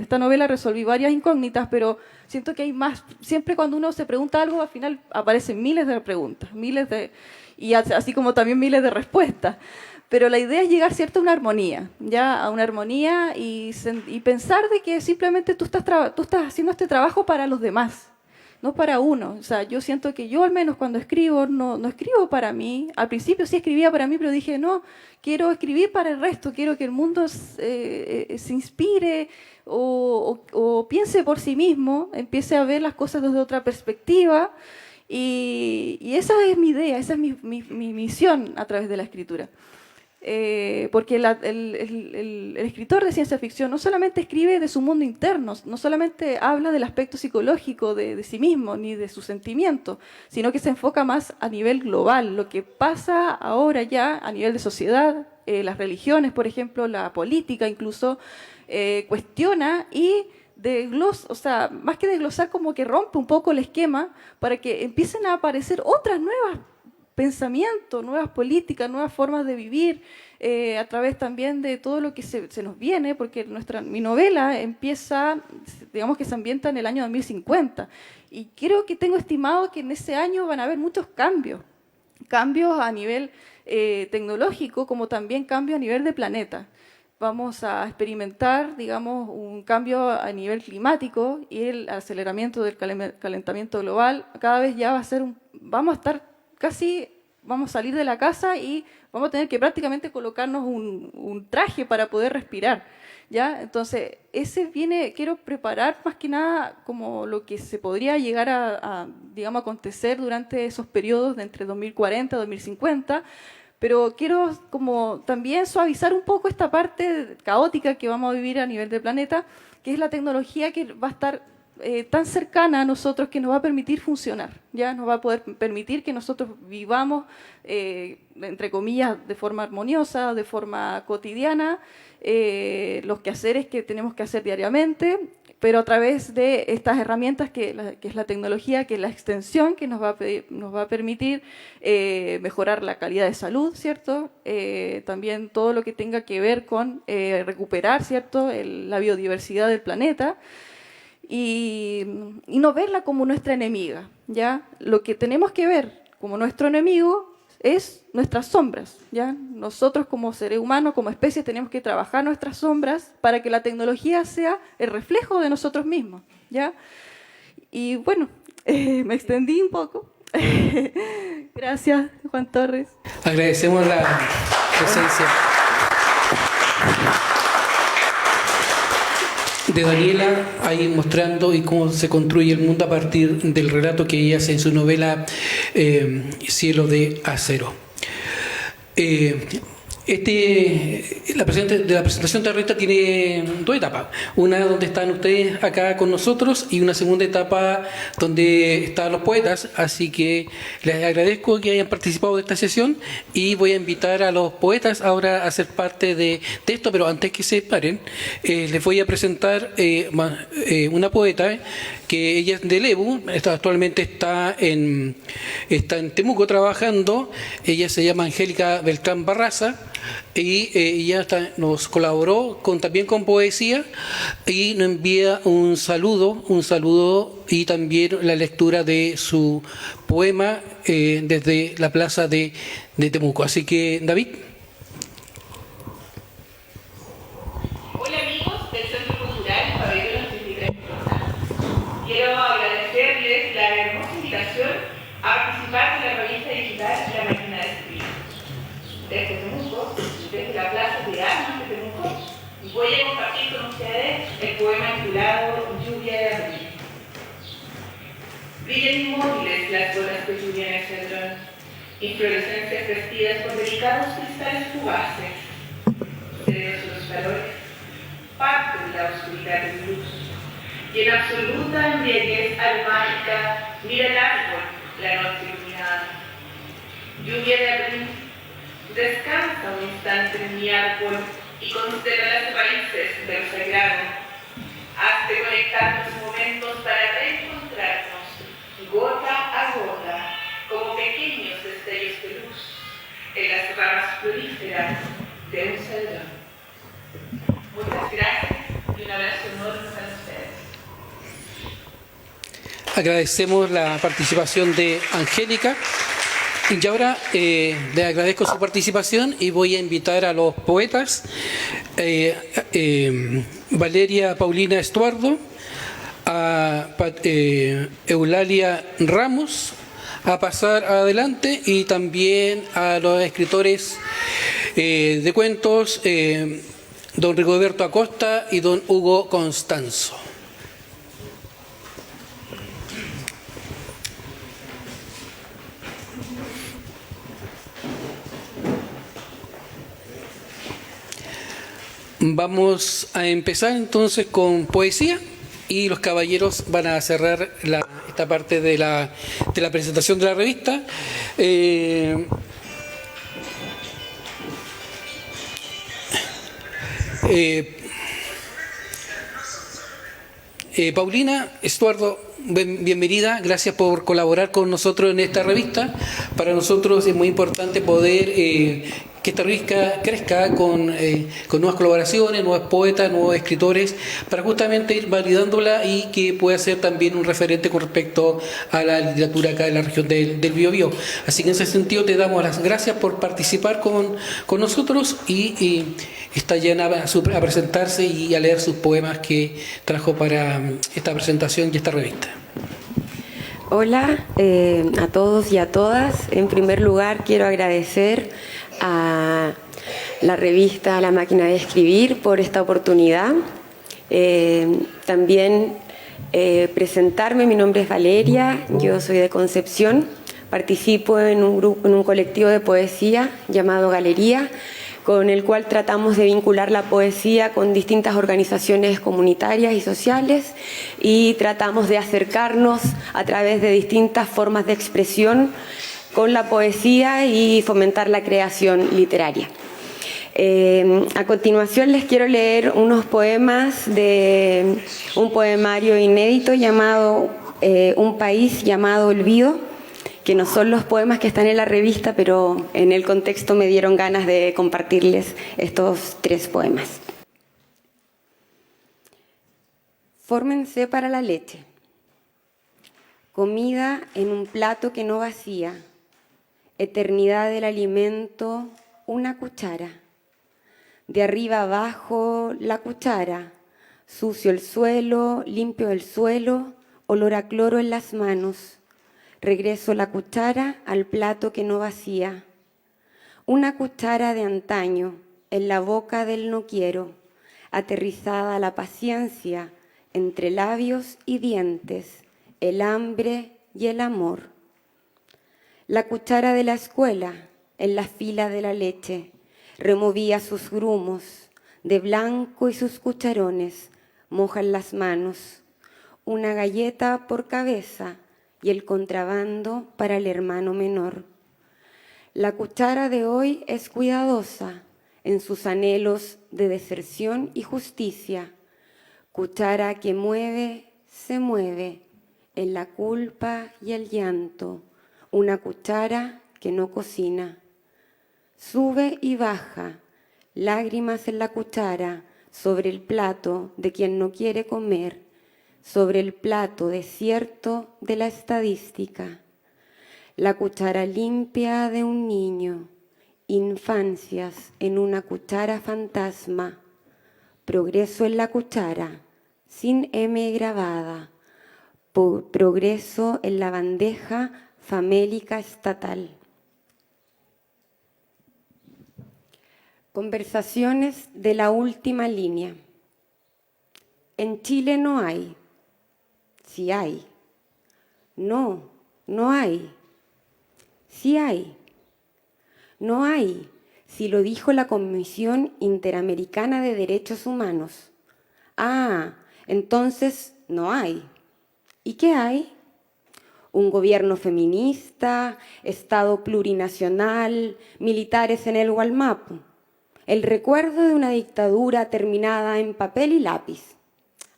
esta novela resolví varias incógnitas, pero siento que hay más. Siempre cuando uno se pregunta algo, al final aparecen miles de preguntas, y así como también miles de respuestas. Pero la idea es llegar, ¿cierto?, a una armonía, ¿ya? A una armonía y pensar de que simplemente tú estás haciendo este trabajo para los demás, no para uno. O sea, yo siento que yo al menos cuando escribo, no escribo para mí. Al principio sí escribía para mí, pero dije, no, quiero escribir para el resto, quiero que el mundo se inspire o piense por sí mismo, empiece a ver las cosas desde otra perspectiva. Y esa es mi idea, esa es mi misión a través de la escritura. Porque el escritor de ciencia ficción no solamente escribe de su mundo interno, no solamente habla del aspecto psicológico de sí mismo, ni de sus sentimientos, sino que se enfoca más a nivel global, lo que pasa ahora ya a nivel de sociedad, las religiones, por ejemplo, la política incluso, cuestiona y o sea, más que desglosar, como que rompe un poco el esquema para que empiecen a aparecer otras nuevas pensamientos, nuevas políticas, nuevas formas de vivir, a través también de todo lo que se nos viene, porque mi novela empieza, digamos que se ambienta en el año 2050, y creo que tengo estimado que en ese año van a haber muchos cambios a nivel tecnológico, como también cambios a nivel de planeta. Vamos a experimentar, digamos, un cambio a nivel climático y el aceleramiento del calentamiento global. Cada vez ya vamos a salir de la casa y vamos a tener que prácticamente colocarnos un traje para poder respirar, ¿ya? Entonces, quiero preparar más que nada como lo que se podría llegar digamos, acontecer durante esos periodos de entre 2040 y 2050, pero quiero como también suavizar un poco esta parte caótica que vamos a vivir a nivel del planeta, que es la tecnología que va a estar tan cercana a nosotros, que nos va a permitir funcionar, ya nos va a poder permitir que nosotros vivamos, entre comillas, de forma armoniosa, de forma cotidiana, los quehaceres que tenemos que hacer diariamente, pero a través de estas herramientas que es la tecnología, que es la extensión, que nos va a permitir mejorar la calidad de salud, ¿cierto? También todo lo que tenga que ver con recuperar, ¿cierto?, la biodiversidad del planeta. Y no verla como nuestra enemiga, ¿ya? Lo que tenemos que ver como nuestro enemigo es nuestras sombras, ¿ya? Nosotros como seres humanos, como especie, tenemos que trabajar nuestras sombras para que la tecnología sea el reflejo de nosotros mismos, ¿ya? Y bueno, me extendí un poco. Gracias, Juan Torres. Agradecemos la presencia de Daniela, ahí mostrando y cómo se construye el mundo a partir del relato que ella hace en su novela Cielo de Acero. La presentación terrorista tiene dos etapas. Una donde están ustedes acá con nosotros y una segunda etapa donde están los poetas. Así que les agradezco que hayan participado de esta sesión y voy a invitar a los poetas ahora a ser parte de esto, pero antes que se paren, les voy a presentar una poeta que ella es de Lebu, actualmente está en Temuco trabajando. Ella se llama Angélica Beltrán Barraza y ella nos colaboró también con poesía y nos envía un saludo y también la lectura de su poema desde la plaza de Temuco. Así que, David. Hola amigos del Centro Cultural Pabellón 83 Mendoza. Quiero agradecerles la hermosa invitación a participar de la revista digital La Máquina de Escribir. Desde Temuco, desde la Plaza de Armas de Temuco, voy a compartir con ustedes el poema titulado Lluvia de abril. Brillan inmóviles las gotas de lluvia en el cedrón, inflorescencias vestidas por delicados cristales fugaces. Serenos los calores, parte de la oscuridad de luz, y en absoluta embriaguez aromática Mira el árbol, la noche iluminada. Lluvia de abril, descansa un instante en mi árbol y constela las raíces del sagrado. Hazte conectar tus momentos para reencontrarnos, gota a gota, como pequeños destellos de luz, en las ramas floríferas de un cedrón. Muchas gracias y un abrazo enorme para ustedes. Agradecemos la participación de Angélica. Y ahora le agradezco su participación y voy a invitar a los poetas, Valeria Paulina Estuardo, a Eulalia Ramos, a pasar adelante, y también a los escritores de cuentos, don Rigoberto Acosta y don Hugo Constanzo. Vamos a empezar entonces con poesía y los caballeros van a cerrar esta parte de la presentación de la revista. Paulina Estuardo, bienvenida, gracias por colaborar con nosotros en esta revista. Para nosotros es muy importante poder que esta revista crezca con nuevas colaboraciones, nuevos poetas, nuevos escritores, para justamente ir validándola y que pueda ser también un referente con respecto a la literatura acá en la región del Biobío. Así que en ese sentido te damos las gracias por participar con nosotros y está llena a presentarse y a leer sus poemas que trajo para esta presentación y esta revista. Hola a todos y a todas. En primer lugar, quiero agradecer a la revista La Máquina de Escribir por esta oportunidad. También presentarme, mi nombre es Valeria, yo soy de Concepción, participo en un colectivo de poesía llamado Galería, con el cual tratamos de vincular la poesía con distintas organizaciones comunitarias y sociales, y tratamos de acercarnos a través de distintas formas de expresión con la poesía y fomentar la creación literaria. A continuación les quiero leer unos poemas de un poemario inédito llamado Un país llamado Olvido, que no son los poemas que están en la revista, pero en el contexto me dieron ganas de compartirles estos 3 poemas. Fórmense para la leche. Comida en un plato que no vacía. Eternidad del alimento, una cuchara. De arriba abajo, la cuchara. Sucio el suelo, limpio el suelo, olor a cloro en las manos. Regreso la cuchara al plato que no vacía. Una cuchara de antaño, en la boca del no quiero, aterrizada la paciencia, entre labios y dientes, el hambre y el amor. La cuchara de la escuela, en la fila de la leche, removía sus grumos, de blanco y sus cucharones, mojan las manos. Una galleta por cabeza y el contrabando para el hermano menor. La cuchara de hoy es cuidadosa en sus anhelos de deserción y justicia. Cuchara que mueve, se mueve, en la culpa y el llanto. Una cuchara que no cocina. Sube y baja, lágrimas en la cuchara, sobre el plato de quien no quiere comer, sobre el plato desierto de la estadística. La cuchara limpia de un niño, infancias en una cuchara fantasma, progreso en la cuchara, sin M grabada, progreso en la bandeja famélica estatal. Conversaciones de la última línea. En Chile no hay. Sí hay. No, no hay. Sí hay. No hay. Si lo dijo la Comisión Interamericana de Derechos Humanos. Ah, entonces no hay. ¿Y qué hay? Un gobierno feminista, Estado plurinacional, militares en el Gualmapu. El recuerdo de una dictadura terminada en papel y lápiz.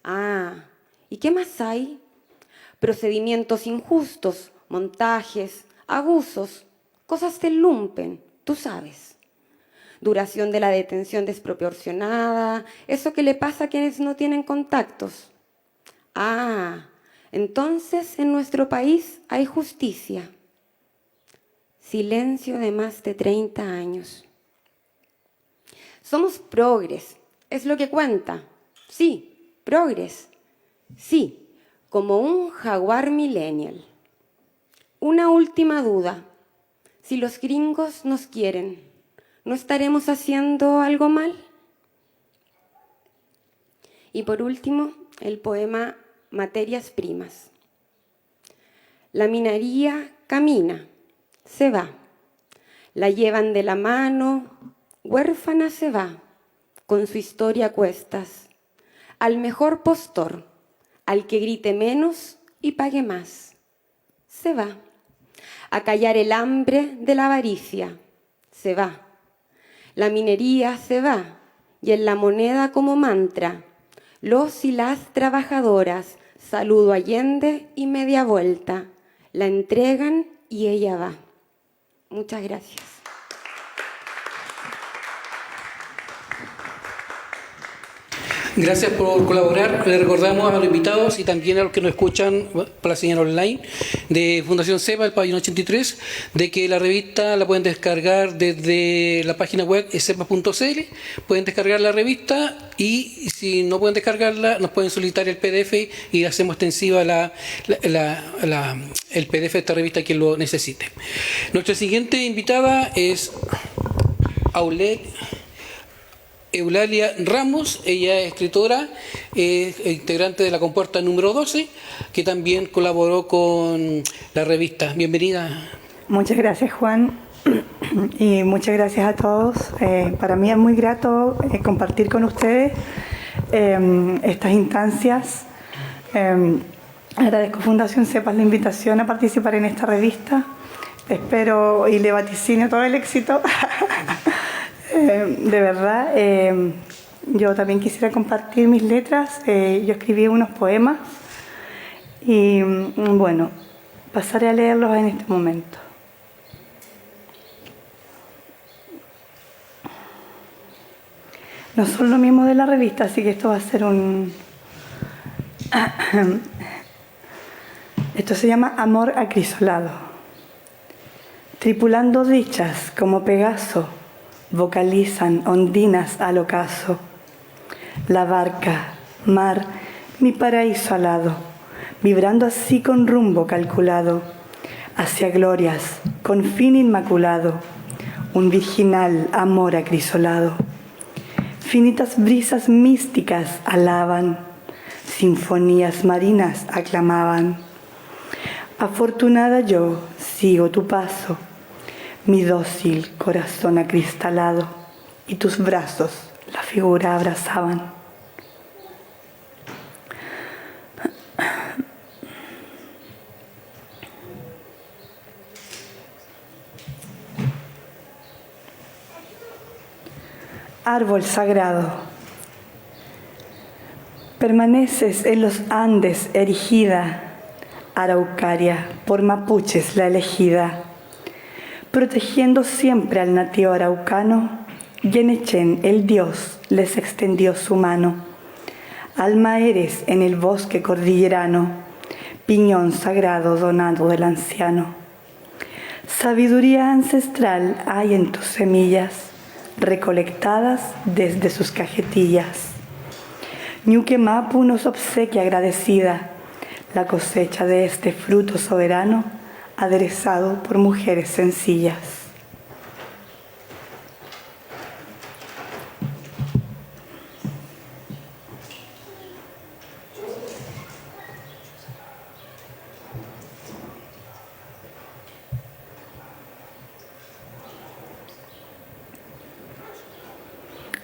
Ah, ¿y qué más hay? Procedimientos injustos, montajes, abusos, cosas del lumpen, tú sabes. Duración de la detención desproporcionada, eso que le pasa a quienes no tienen contactos. Ah, entonces en nuestro país hay justicia. Silencio de más de 30 años. Somos progres, es lo que cuenta. Sí, progres. Sí, como un jaguar millennial. Una última duda. Si los gringos nos quieren, ¿no estaremos haciendo algo mal? Y por último, el poema Materias Primas. La minería camina, se va. La llevan de la mano, huérfana se va, con su historia a cuestas. Al mejor postor, al que grite menos y pague más. Se va. A callar el hambre de la avaricia. Se va. La minería se va, y en la moneda como mantra, los y las trabajadoras, saludo Allende y media vuelta, la entregan y ella va. Muchas gracias. Gracias por colaborar. Le recordamos a los invitados y también a los que nos escuchan por la señal online de Fundación CEPA, el pabellón 83, de que la revista la pueden descargar desde la página web cepa.cl. Pueden descargar la revista y si no pueden descargarla, nos pueden solicitar el PDF y hacemos extensiva el PDF de esta revista a quien lo necesite. Nuestra siguiente invitada es Eulalia Ramos. Ella es escritora, integrante de la compuerta número 12, que también colaboró con la revista. Bienvenida. Muchas gracias, Juan, y muchas gracias a todos. Para mí es muy grato compartir con ustedes estas instancias. Agradezco a Fundación CEPA la invitación a participar en esta revista. Espero y le vaticino todo el éxito. De verdad, yo también quisiera compartir mis letras. Yo escribí unos poemas y, bueno, pasaré a leerlos en este momento. No son lo mismo de la revista, así que esto va a ser Esto se llama Amor acrisolado. Tripulando dichas como Pegaso, vocalizan ondinas al ocaso. La barca, mar, mi paraíso alado, vibrando así con rumbo calculado, hacia glorias, con fin inmaculado, un virginal amor acrisolado. Finitas brisas místicas alaban, sinfonías marinas aclamaban. Afortunada yo, sigo tu paso, mi dócil corazón acristalado, y tus brazos la figura abrazaban. Árbol sagrado, permaneces en los Andes erigida, araucaria, por mapuches la elegida, protegiendo siempre al nativo araucano, Yenechen, el dios, les extendió su mano. Alma eres en el bosque cordillerano, piñón sagrado donado del anciano. Sabiduría ancestral hay en tus semillas, recolectadas desde sus cajetillas. Ñuque Mapu nos obsequia agradecida la cosecha de este fruto soberano, aderezado por mujeres sencillas.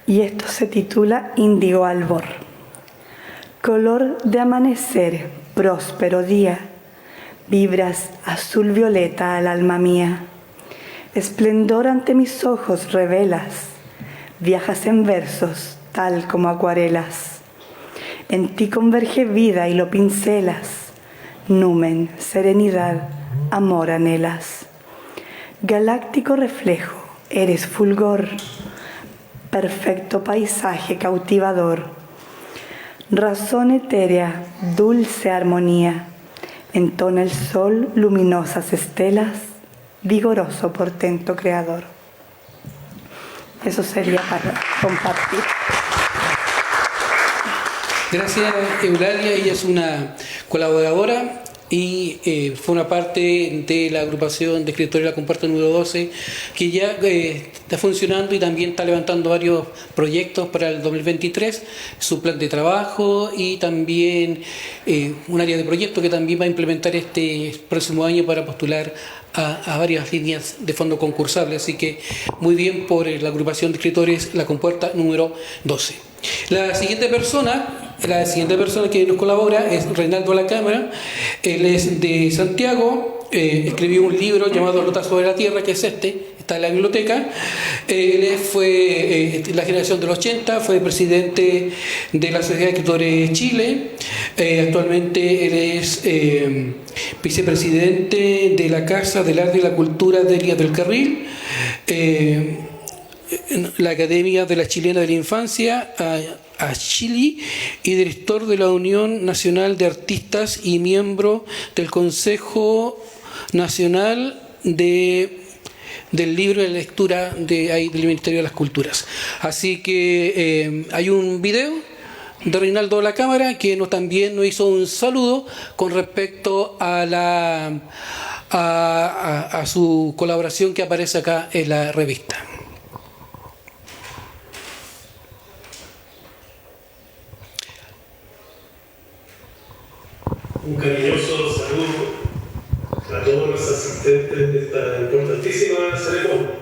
Y esto se titula Índigo Albor. Color de amanecer, próspero día, Vibras azul violeta al alma mía. Esplendor ante mis ojos revelas. Viajas en versos, tal como acuarelas. En ti converge vida y lo pincelas. Numen, serenidad, amor anhelas. Galáctico reflejo, eres fulgor. Perfecto paisaje cautivador. Razón etérea, dulce armonía. Entona el sol luminosas estelas. Vigoroso portento creador. Eso sería para compartir. Gracias, Eulalia. Ella es una colaboradora y forma parte de la agrupación de escritores de la Compuerta número 12, que ya está funcionando y también está levantando varios proyectos para el 2023, su plan de trabajo y también un área de proyecto que también va a implementar este próximo año para postular a varias líneas de fondo concursables. Así que muy bien por la agrupación de escritores La Compuerta número 12. La siguiente persona que nos colabora es Reinaldo La Cámara. Él es de Santiago, escribió un libro llamado Notas sobre la Tierra, que es está en la biblioteca. Él fue la generación del 80, fue presidente de la Sociedad de Escritores Chile. Actualmente él es vicepresidente de la Casa del Arte y la Cultura de Elías del Carril, la Academia de la Chilena de la Infancia, a Chile, y director de la Unión Nacional de Artistas y miembro del Consejo Nacional del Libro de Lectura del Ministerio de las Culturas. Así que hay un video de Reinaldo La Cámara que también nos hizo un saludo con respecto a su colaboración que aparece acá en la revista. Un cariñoso saludo a todos los asistentes de esta importantísima ceremonia.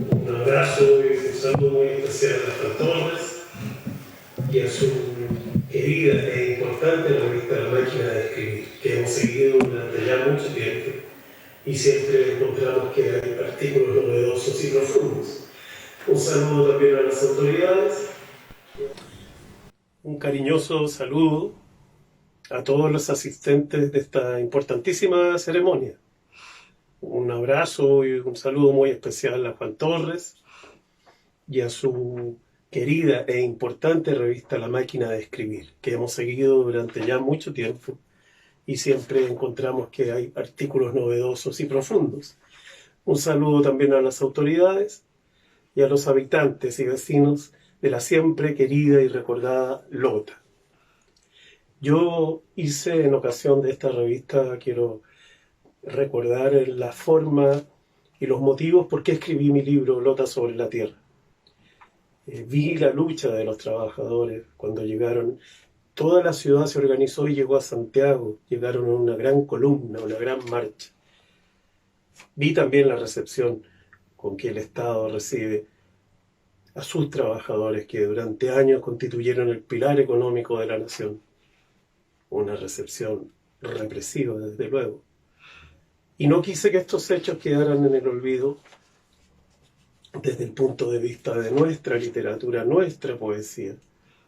Un abrazo y un saludo muy especial a Juan Torres y a su querida e importante revista La Máquina de Escribir, que hemos seguido durante ya mucho tiempo y siempre encontramos que hay artículos novedosos y profundos. Un saludo también a las autoridades. Un cariñoso saludo a todos los asistentes de esta importantísima ceremonia. Un abrazo y un saludo muy especial a Juan Torres y a su querida e importante revista La Máquina de Escribir, que hemos seguido durante ya mucho tiempo y siempre encontramos que hay artículos novedosos y profundos. Un saludo también a las autoridades y a los habitantes y vecinos de la siempre querida y recordada Lota. Yo hice en ocasión de esta revista, quiero recordar la forma y los motivos por qué escribí mi libro Lota sobre la Tierra. Vi la lucha de los trabajadores cuando llegaron. Toda la ciudad se organizó y llegó a Santiago. Llegaron en una gran columna, una gran marcha. Vi también la recepción con que el Estado recibe a sus trabajadores que durante años constituyeron el pilar económico de la nación. Una recepción represiva, desde luego. Y no quise que estos hechos quedaran en el olvido desde el punto de vista de nuestra literatura, nuestra poesía,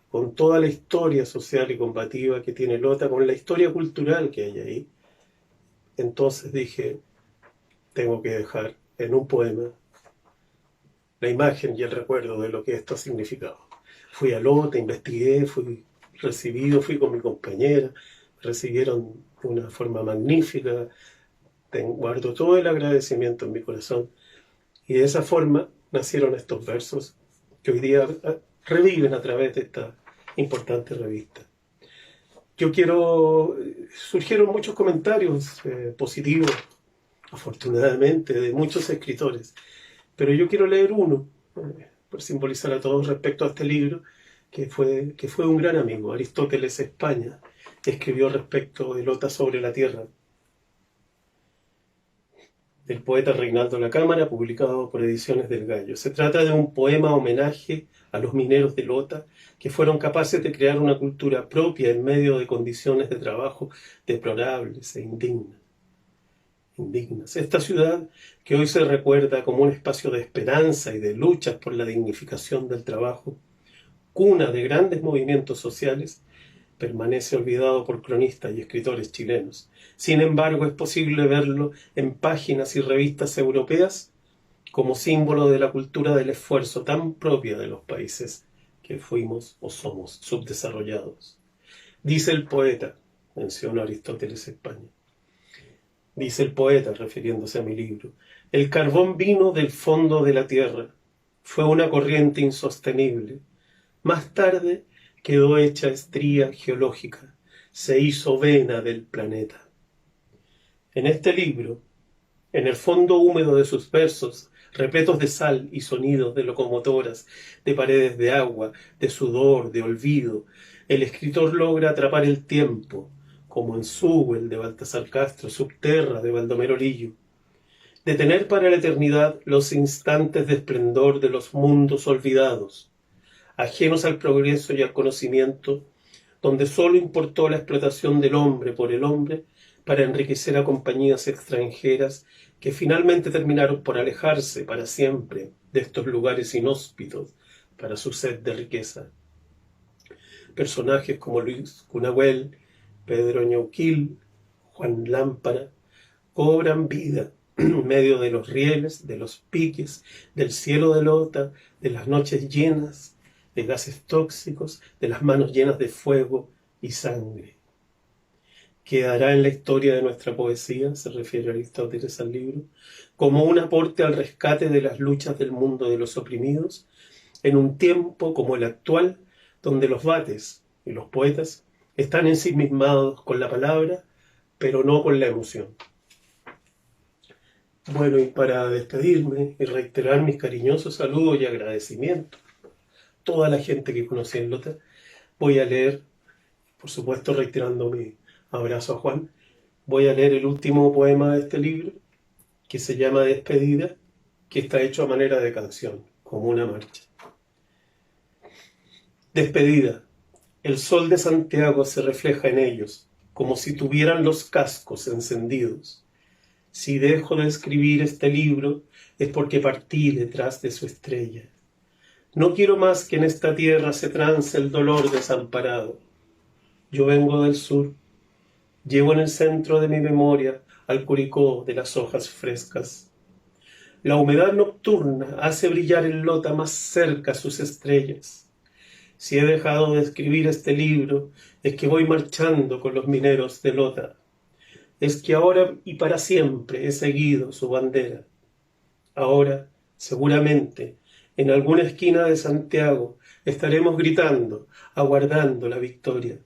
con toda la historia social y combativa que tiene Lota, con la historia cultural que hay ahí. Entonces dije, tengo que dejar en un poema la imagen y el recuerdo de lo que esto ha significado. Fui a Lota, investigué, fui recibido, fui con mi compañera, me recibieron de una forma magnífica, guardo todo el agradecimiento en mi corazón, y de esa forma nacieron estos versos que hoy día reviven a través de esta importante revista. Surgieron muchos comentarios positivos, afortunadamente, de muchos escritores, pero yo quiero leer uno, por simbolizar a todos respecto a este libro, que fue un gran amigo. Aristóteles España escribió respecto de Lota sobre la Tierra. del poeta Reinaldo La Cámara, publicado por Ediciones del Gallo. Se trata de un poema homenaje a los mineros de Lota, que fueron capaces de crear una cultura propia en medio de condiciones de trabajo deplorables e indignas. Esta ciudad, que hoy se recuerda como un espacio de esperanza y de luchas por la dignificación del trabajo, cuna de grandes movimientos sociales, permanece olvidado por cronistas y escritores chilenos. Sin embargo, es posible verlo en páginas y revistas europeas como símbolo de la cultura del esfuerzo tan propia de los países que fuimos o somos subdesarrollados. Dice el poeta, menciona Aristóteles España, dice el poeta refiriéndose a mi libro, el carbón vino del fondo de la tierra, fue una corriente insostenible. Más tarde quedó hecha estría geológica, se hizo vena del planeta. En este libro, en el fondo húmedo de sus versos, repletos de sal y sonidos de locomotoras, de paredes de agua, de sudor, de olvido, el escritor logra atrapar el tiempo, como en Sewell de Baltasar Castro, Subterra de Baldomero Lillo, detener para la eternidad los instantes de esplendor de los mundos olvidados, ajenos al progreso y al conocimiento, donde sólo importó la explotación del hombre por el hombre para enriquecer a compañías extranjeras que finalmente terminaron por alejarse para siempre de estos lugares inhóspitos para su sed de riqueza. Personajes como Luis Cunahuel, Pedro Ñauquil, Juan Lámpara, cobran vida en medio de los rieles, de los piques, del cielo de Lota, de las noches llenas de gases tóxicos, de las manos llenas de fuego y sangre. Quedará en la historia de nuestra poesía, se refiere Aristóteles al libro, como un aporte al rescate de las luchas del mundo de los oprimidos, en un tiempo como el actual, donde los vates y los poetas están ensimismados con la palabra, pero no con la emoción. Bueno, y para despedirme y reiterar mis cariñosos saludos y agradecimientos a toda la gente que conocí en Lota, voy a leer, por supuesto reiterando mi abrazo a Juan, voy a leer el último poema de este libro, que se llama Despedida, que está hecho a manera de canción, como una marcha. Despedida. El sol de Santiago se refleja en ellos, como si tuvieran los cascos encendidos. Si dejo de escribir este libro, es porque partí detrás de su estrella. No quiero más que en esta tierra se trance el dolor desamparado. Yo vengo del sur, llevo en el centro de mi memoria al curicó de las hojas frescas. La humedad nocturna hace brillar en Lota más cerca sus estrellas. Si he dejado de escribir este libro, es que voy marchando con los mineros de Lota. Es que ahora y para siempre he seguido su bandera. Ahora, seguramente, en alguna esquina de Santiago, estaremos gritando, aguardando la victoria.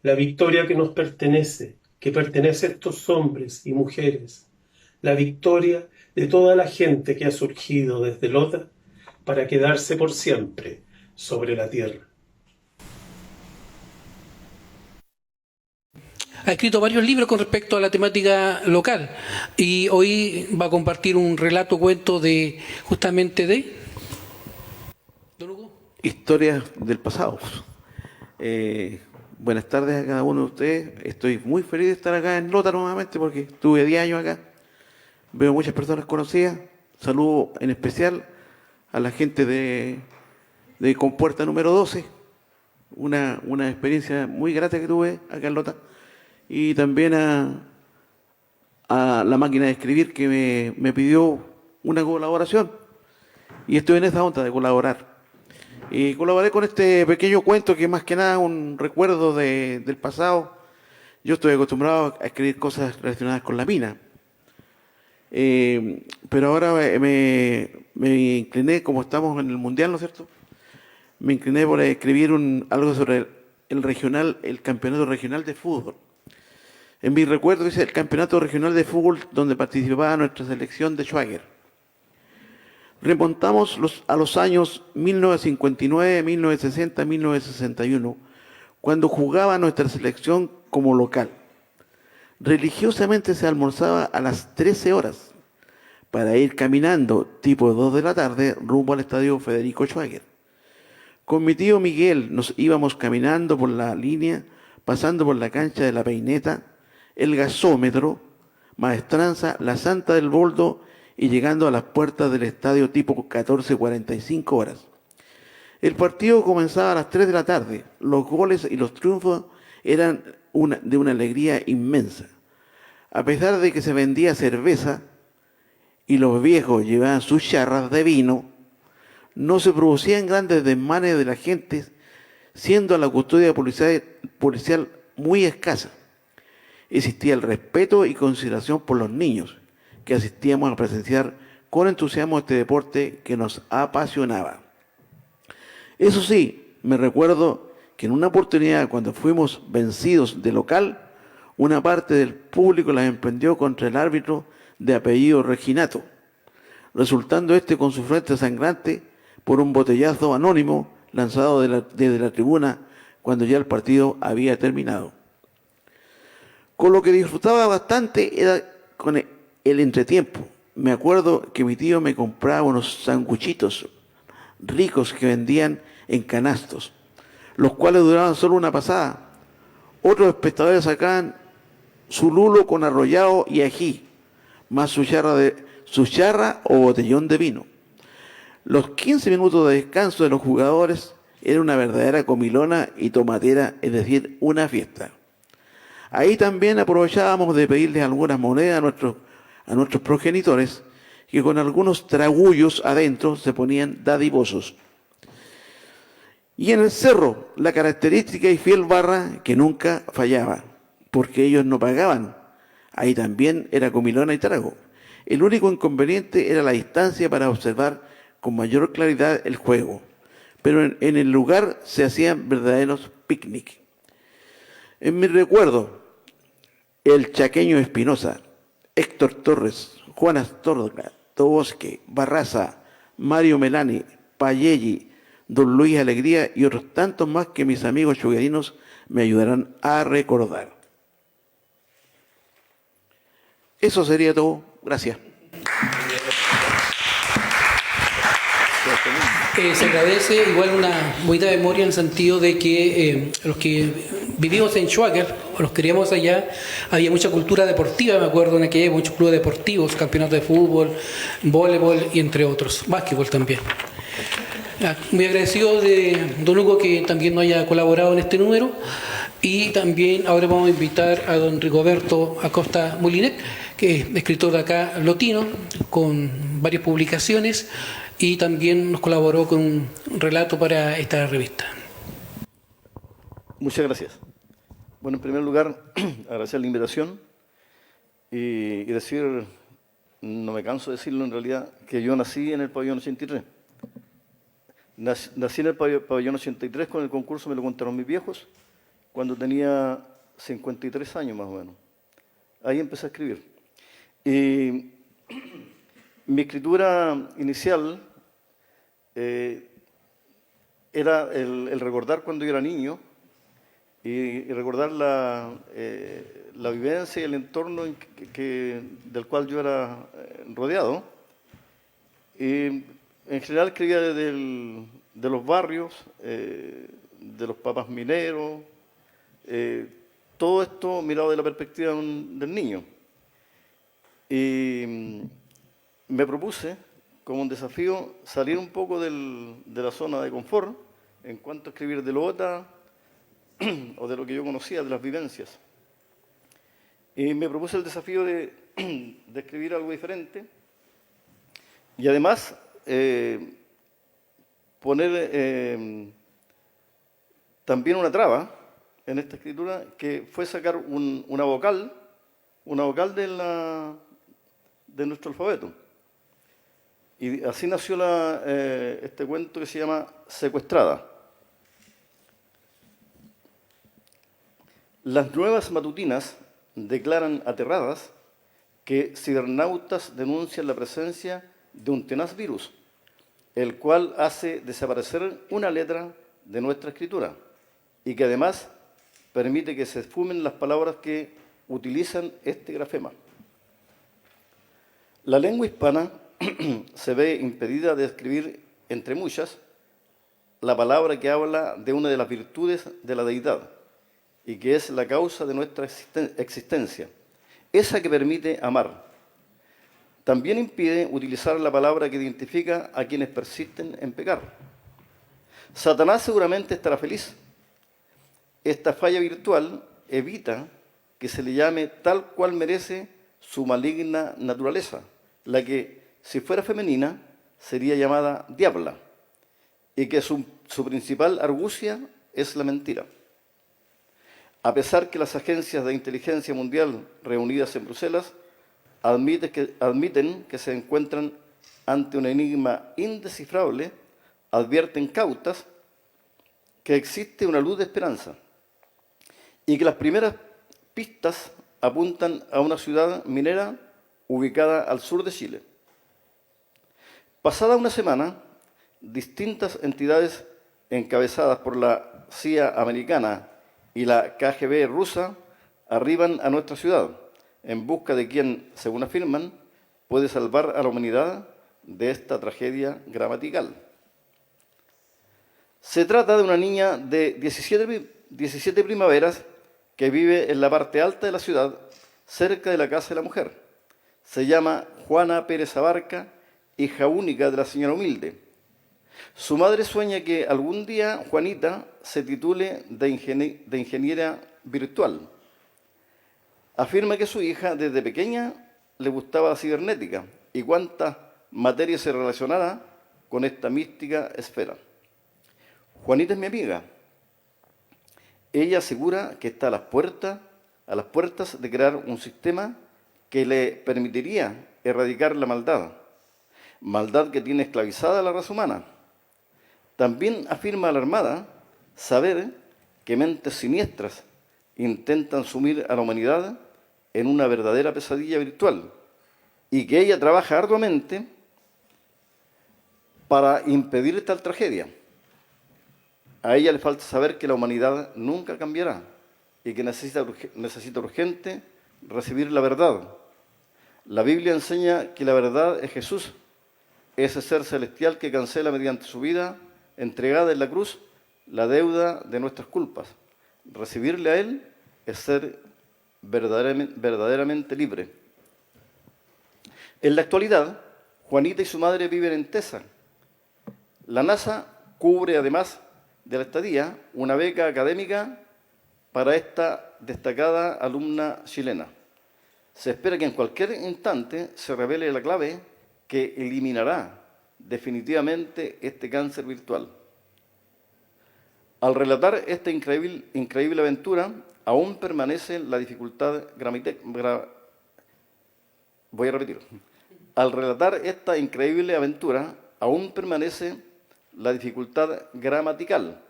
La victoria que nos pertenece, que pertenece a estos hombres y mujeres. La victoria de toda la gente que ha surgido desde Lota para quedarse por siempre sobre la tierra. Ha escrito varios libros con respecto a la temática local y hoy va a compartir un relato, cuento de justamente de... ¿Don Hugo? Historias del pasado. Buenas tardes a cada uno de ustedes. Estoy muy feliz de estar acá en Lota nuevamente porque estuve 10 años acá. Veo muchas personas conocidas. Saludo en especial a la gente de Compuerta número 12. Una experiencia muy grata que tuve acá en Lota. Y también a la máquina de escribir que me pidió una colaboración. Y estoy en esa onda de colaborar. Y colaboré con este pequeño cuento que más que nada un recuerdo del pasado. Yo estoy acostumbrado a escribir cosas relacionadas con la mina. Pero ahora me incliné, como estamos en el Mundial, ¿no es cierto? Me incliné por escribir algo sobre el campeonato regional de fútbol. En mi recuerdo dice el campeonato regional de fútbol donde participaba nuestra selección de Schwager. Remontamos a los años 1959, 1960, 1961, cuando jugaba nuestra selección como local. Religiosamente se almorzaba a las 13 horas para ir caminando tipo 2 de la tarde rumbo al estadio Federico Schwager. Con mi tío Miguel nos íbamos caminando por la línea, pasando por la cancha de la Peineta, el gasómetro, Maestranza, la Santa del Boldo y llegando a las puertas del estadio tipo 14:45 horas. El partido comenzaba a las 3 de la tarde. Los goles y los triunfos eran de una alegría inmensa. A pesar de que se vendía cerveza y los viejos llevaban sus jarras de vino, no se producían grandes desmanes de la gente, siendo la custodia policial muy escasa. Existía el respeto y consideración por los niños, que asistíamos a presenciar con entusiasmo este deporte que nos apasionaba. Eso sí, me recuerdo que en una oportunidad, cuando fuimos vencidos de local, una parte del público las emprendió contra el árbitro de apellido Reginato, resultando con su frente sangrante por un botellazo anónimo lanzado desde la tribuna cuando ya el partido había terminado. Con lo que disfrutaba bastante era con el entretiempo. Me acuerdo que mi tío me compraba unos sanguchitos ricos que vendían en canastos, los cuales duraban solo una pasada. Otros espectadores sacaban su lulo con arrollado y ají, más su charra o botellón de vino. Los 15 minutos de descanso de los jugadores era una verdadera comilona y tomatera, es decir, una fiesta. Ahí también aprovechábamos de pedirles algunas monedas a nuestros progenitores, que con algunos tragullos adentro se ponían dadivosos. Y en el cerro, la característica y fiel barra que nunca fallaba, porque ellos no pagaban. Ahí también era comilona y trago. El único inconveniente era la distancia para observar con mayor claridad el juego, pero en el lugar se hacían verdaderos picnic. En mi recuerdo, el Chaqueño Espinosa, Héctor Torres, Juan Astorga, Tobosque, Barraza, Mario Melani, Payelli, Don Luis Alegría y otros tantos más que mis amigos chuguerinos me ayudarán a recordar. Eso sería todo. Gracias. Se agradece igual una bonita memoria en el sentido de que los que vivimos en Schwager, o los queríamos allá, había mucha cultura deportiva, me acuerdo en aquella, muchos clubes deportivos, campeonatos de fútbol, voleibol y entre otros, básquetbol también. Muy agradecido de don Hugo que también nos haya colaborado en este número, y también ahora vamos a invitar a don Rigoberto Acosta Molinet, que es escritor de acá lotino, con varias publicaciones, y también nos colaboró con un relato para esta revista. Muchas gracias. Bueno, en primer lugar, agradecer la invitación y decir, no me canso de decirlo en realidad, que yo nací en el pabellón 83. Nací en el pabellón 83 con el concurso, me lo contaron mis viejos, cuando tenía 53 años más o menos. Ahí empecé a escribir. Y mi escritura inicial era el recordar cuando yo era niño y recordar la vivencia y el entorno del cual yo era rodeado. Y en general escribía de los barrios, de los papás mineros, todo esto mirado de la perspectiva del niño. Y me propuse, como un desafío, salir un poco de la zona de confort en cuanto a escribir de Lota o de lo que yo conocía, de las vivencias. Y me propuse el desafío de escribir algo diferente y además poner también una traba en esta escritura, que fue sacar una vocal de nuestro alfabeto. Y así nació este cuento que se llama Secuestrada. Las nuevas matutinas declaran aterradas que cibernautas denuncian la presencia de un tenaz virus, el cual hace desaparecer una letra de nuestra escritura y que además permite que se esfumen las palabras que utilizan este grafema. La lengua hispana se ve impedida de escribir, entre muchas, la palabra que habla de una de las virtudes de la deidad y que es la causa de nuestra existencia, esa que permite amar. También impide utilizar la palabra que identifica a quienes persisten en pecar. Satanás seguramente estará feliz. Esta falla virtual evita que se le llame tal cual merece su maligna naturaleza, la que, si fuera femenina, sería llamada diabla, y que su principal argucia es la mentira. A pesar que las agencias de inteligencia mundial reunidas en Bruselas admiten que se encuentran ante un enigma indescifrable, advierten cautas que existe una luz de esperanza y que las primeras pistas apuntan a una ciudad minera ubicada al sur de Chile. Pasada una semana, distintas entidades encabezadas por la CIA americana y la KGB rusa arriban a nuestra ciudad en busca de quien, según afirman, puede salvar a la humanidad de esta tragedia gramatical. Se trata de una niña de 17 primaveras que vive en la parte alta de la ciudad, cerca de la Casa de la Mujer. Se llama Juana Pérez Abarca, hija única de la señora Humilde. Su madre sueña que algún día Juanita se titule de ingeniera virtual. Afirma que su hija desde pequeña le gustaba la cibernética y cuántas materias se relacionara con esta mística esfera. Juanita es mi amiga. Ella asegura que está a las puertas de crear un sistema que le permitiría erradicar la maldad que tiene esclavizada a la raza humana. También afirma alarmada saber que mentes siniestras intentan sumir a la humanidad en una verdadera pesadilla virtual y que ella trabaja arduamente para impedir tal tragedia. A ella le falta saber que la humanidad nunca cambiará y que necesita urgente recibir la verdad. La Biblia enseña que la verdad es Jesús, ese ser celestial que cancela mediante su vida entregada en la cruz la deuda de nuestras culpas. Recibirle a Él es ser verdaderamente libre. En la actualidad, Juanita y su madre viven en Tesa. La NASA cubre, además de la estadía, una beca académica para esta destacada alumna chilena. Se espera que en cualquier instante se revele la clave que eliminará definitivamente este cáncer virtual. Al relatar esta increíble aventura, aún permanece la dificultad Voy a repetir. Al relatar esta increíble aventura, aún permanece la dificultad gramatical,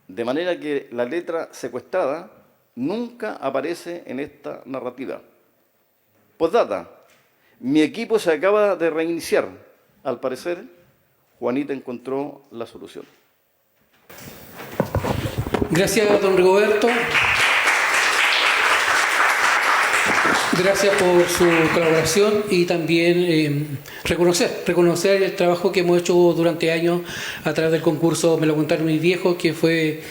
de manera que la letra secuestrada nunca aparece en esta narrativa. Postdata, mi equipo se acaba de reiniciar. Al parecer, Juanita encontró la solución. Gracias, don Rigoberto. Gracias por su colaboración y también reconocer el trabajo que hemos hecho durante años a través del concurso Me lo contaron mis viejos, que fue,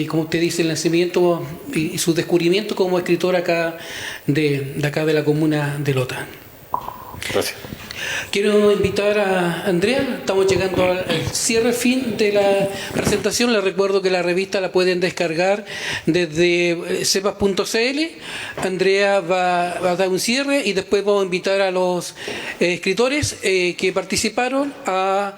como usted dice, el nacimiento y su descubrimiento como escritor acá de la comuna de Lota. Gracias. Quiero invitar a Andrea, estamos llegando al cierre fin de la presentación. Les recuerdo que la revista la pueden descargar desde cepas.cl. Andrea va a dar un cierre y después vamos a invitar a los escritores que participaron a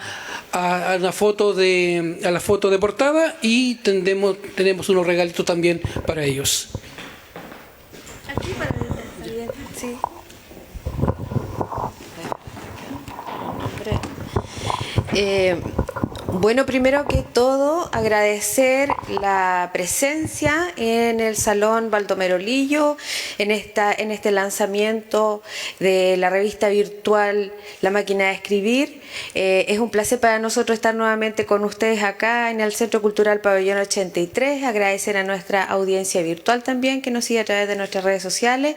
la foto de portada y tenemos unos regalitos también para ellos. Aquí para el sí. Bueno, primero que todo, agradecer la presencia en el Salón Baldomero Lillo, en este lanzamiento de la revista virtual La Máquina de Escribir. Es un placer para nosotros estar nuevamente con ustedes acá en el Centro Cultural Pabellón 83, agradecer a nuestra audiencia virtual también que nos sigue a través de nuestras redes sociales,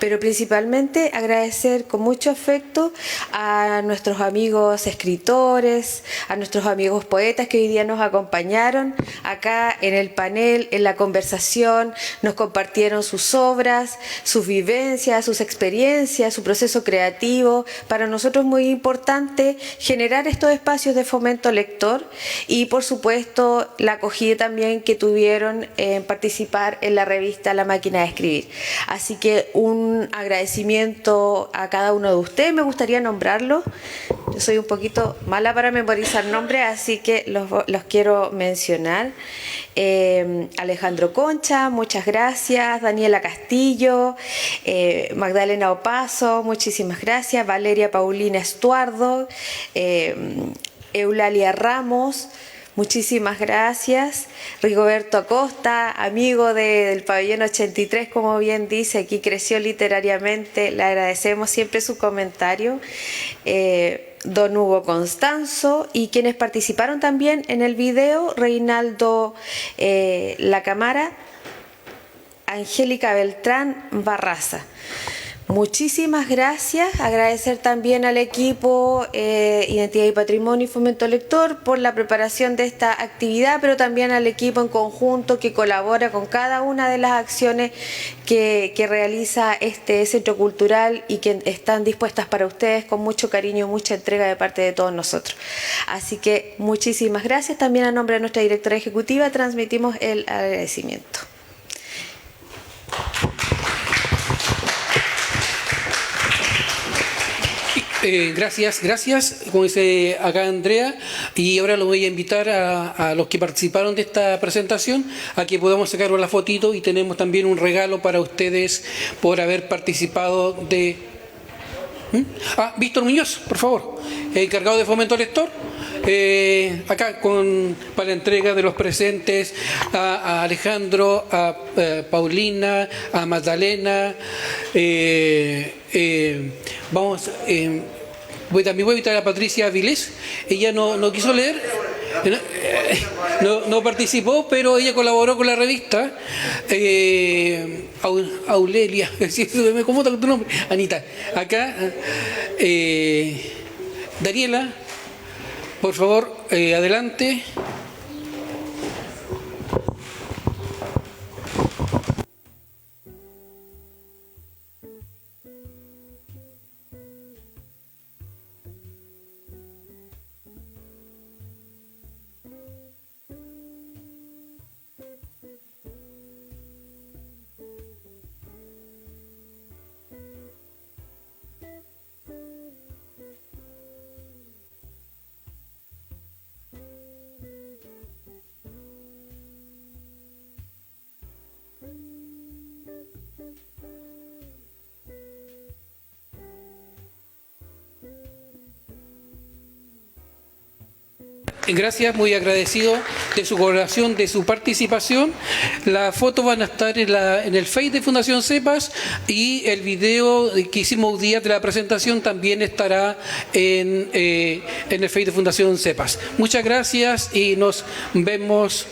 pero principalmente agradecer con mucho afecto a nuestros amigos escritores, a nuestros amigos poetas que hoy día nos acompañaron acá en el panel, en la conversación, nos compartieron sus obras, sus vivencias, sus experiencias, su proceso creativo. Para nosotros es muy importante generar estos espacios de fomento lector y por supuesto la acogida también que tuvieron en participar en la revista La Máquina de Escribir. Así que un agradecimiento a cada uno de ustedes, me gustaría nombrarlos. Yo soy un poquito mala para memorizar nombres, así que los quiero mencionar. Alejandro Concha, muchas gracias. Daniela Castillo, Magdalena Opaso, muchísimas gracias. Valeria Paulina Estuardo, Eulalia Ramos, muchísimas gracias. Rigoberto Acosta, amigo del Pabellón 83, como bien dice, aquí creció literariamente, le agradecemos siempre su comentario. Don Hugo Constanzo y quienes participaron también en el video, Reinaldo La Camara, Angélica Beltrán Barraza. Muchísimas gracias, agradecer también al equipo Identidad y Patrimonio y Fomento Lector por la preparación de esta actividad, pero también al equipo en conjunto que colabora con cada una de las acciones que realiza este centro cultural y que están dispuestas para ustedes con mucho cariño y mucha entrega de parte de todos nosotros. Así que muchísimas gracias, también a nombre de nuestra directora ejecutiva transmitimos el agradecimiento. Gracias, como dice acá Andrea, y ahora lo voy a invitar a los que participaron de esta presentación a que podamos sacar la fotito y tenemos también un regalo para ustedes por haber participado de... Víctor Muñoz, por favor, encargado de Fomento Lector, acá para la entrega de los presentes a Alejandro, a Paulina, a Magdalena. También voy a invitar a Patricia Avilés. Ella no quiso leer, no participó, pero ella colaboró con la revista. Aulelia, ¿cómo está tu nombre? Anita, acá. Daniela, por favor, adelante. Gracias, muy agradecido de su colaboración, de su participación. Las fotos van a estar en el Face de Fundación CEPAS y el video que hicimos un día de la presentación también estará en el Face de Fundación CEPAS. Muchas gracias y nos vemos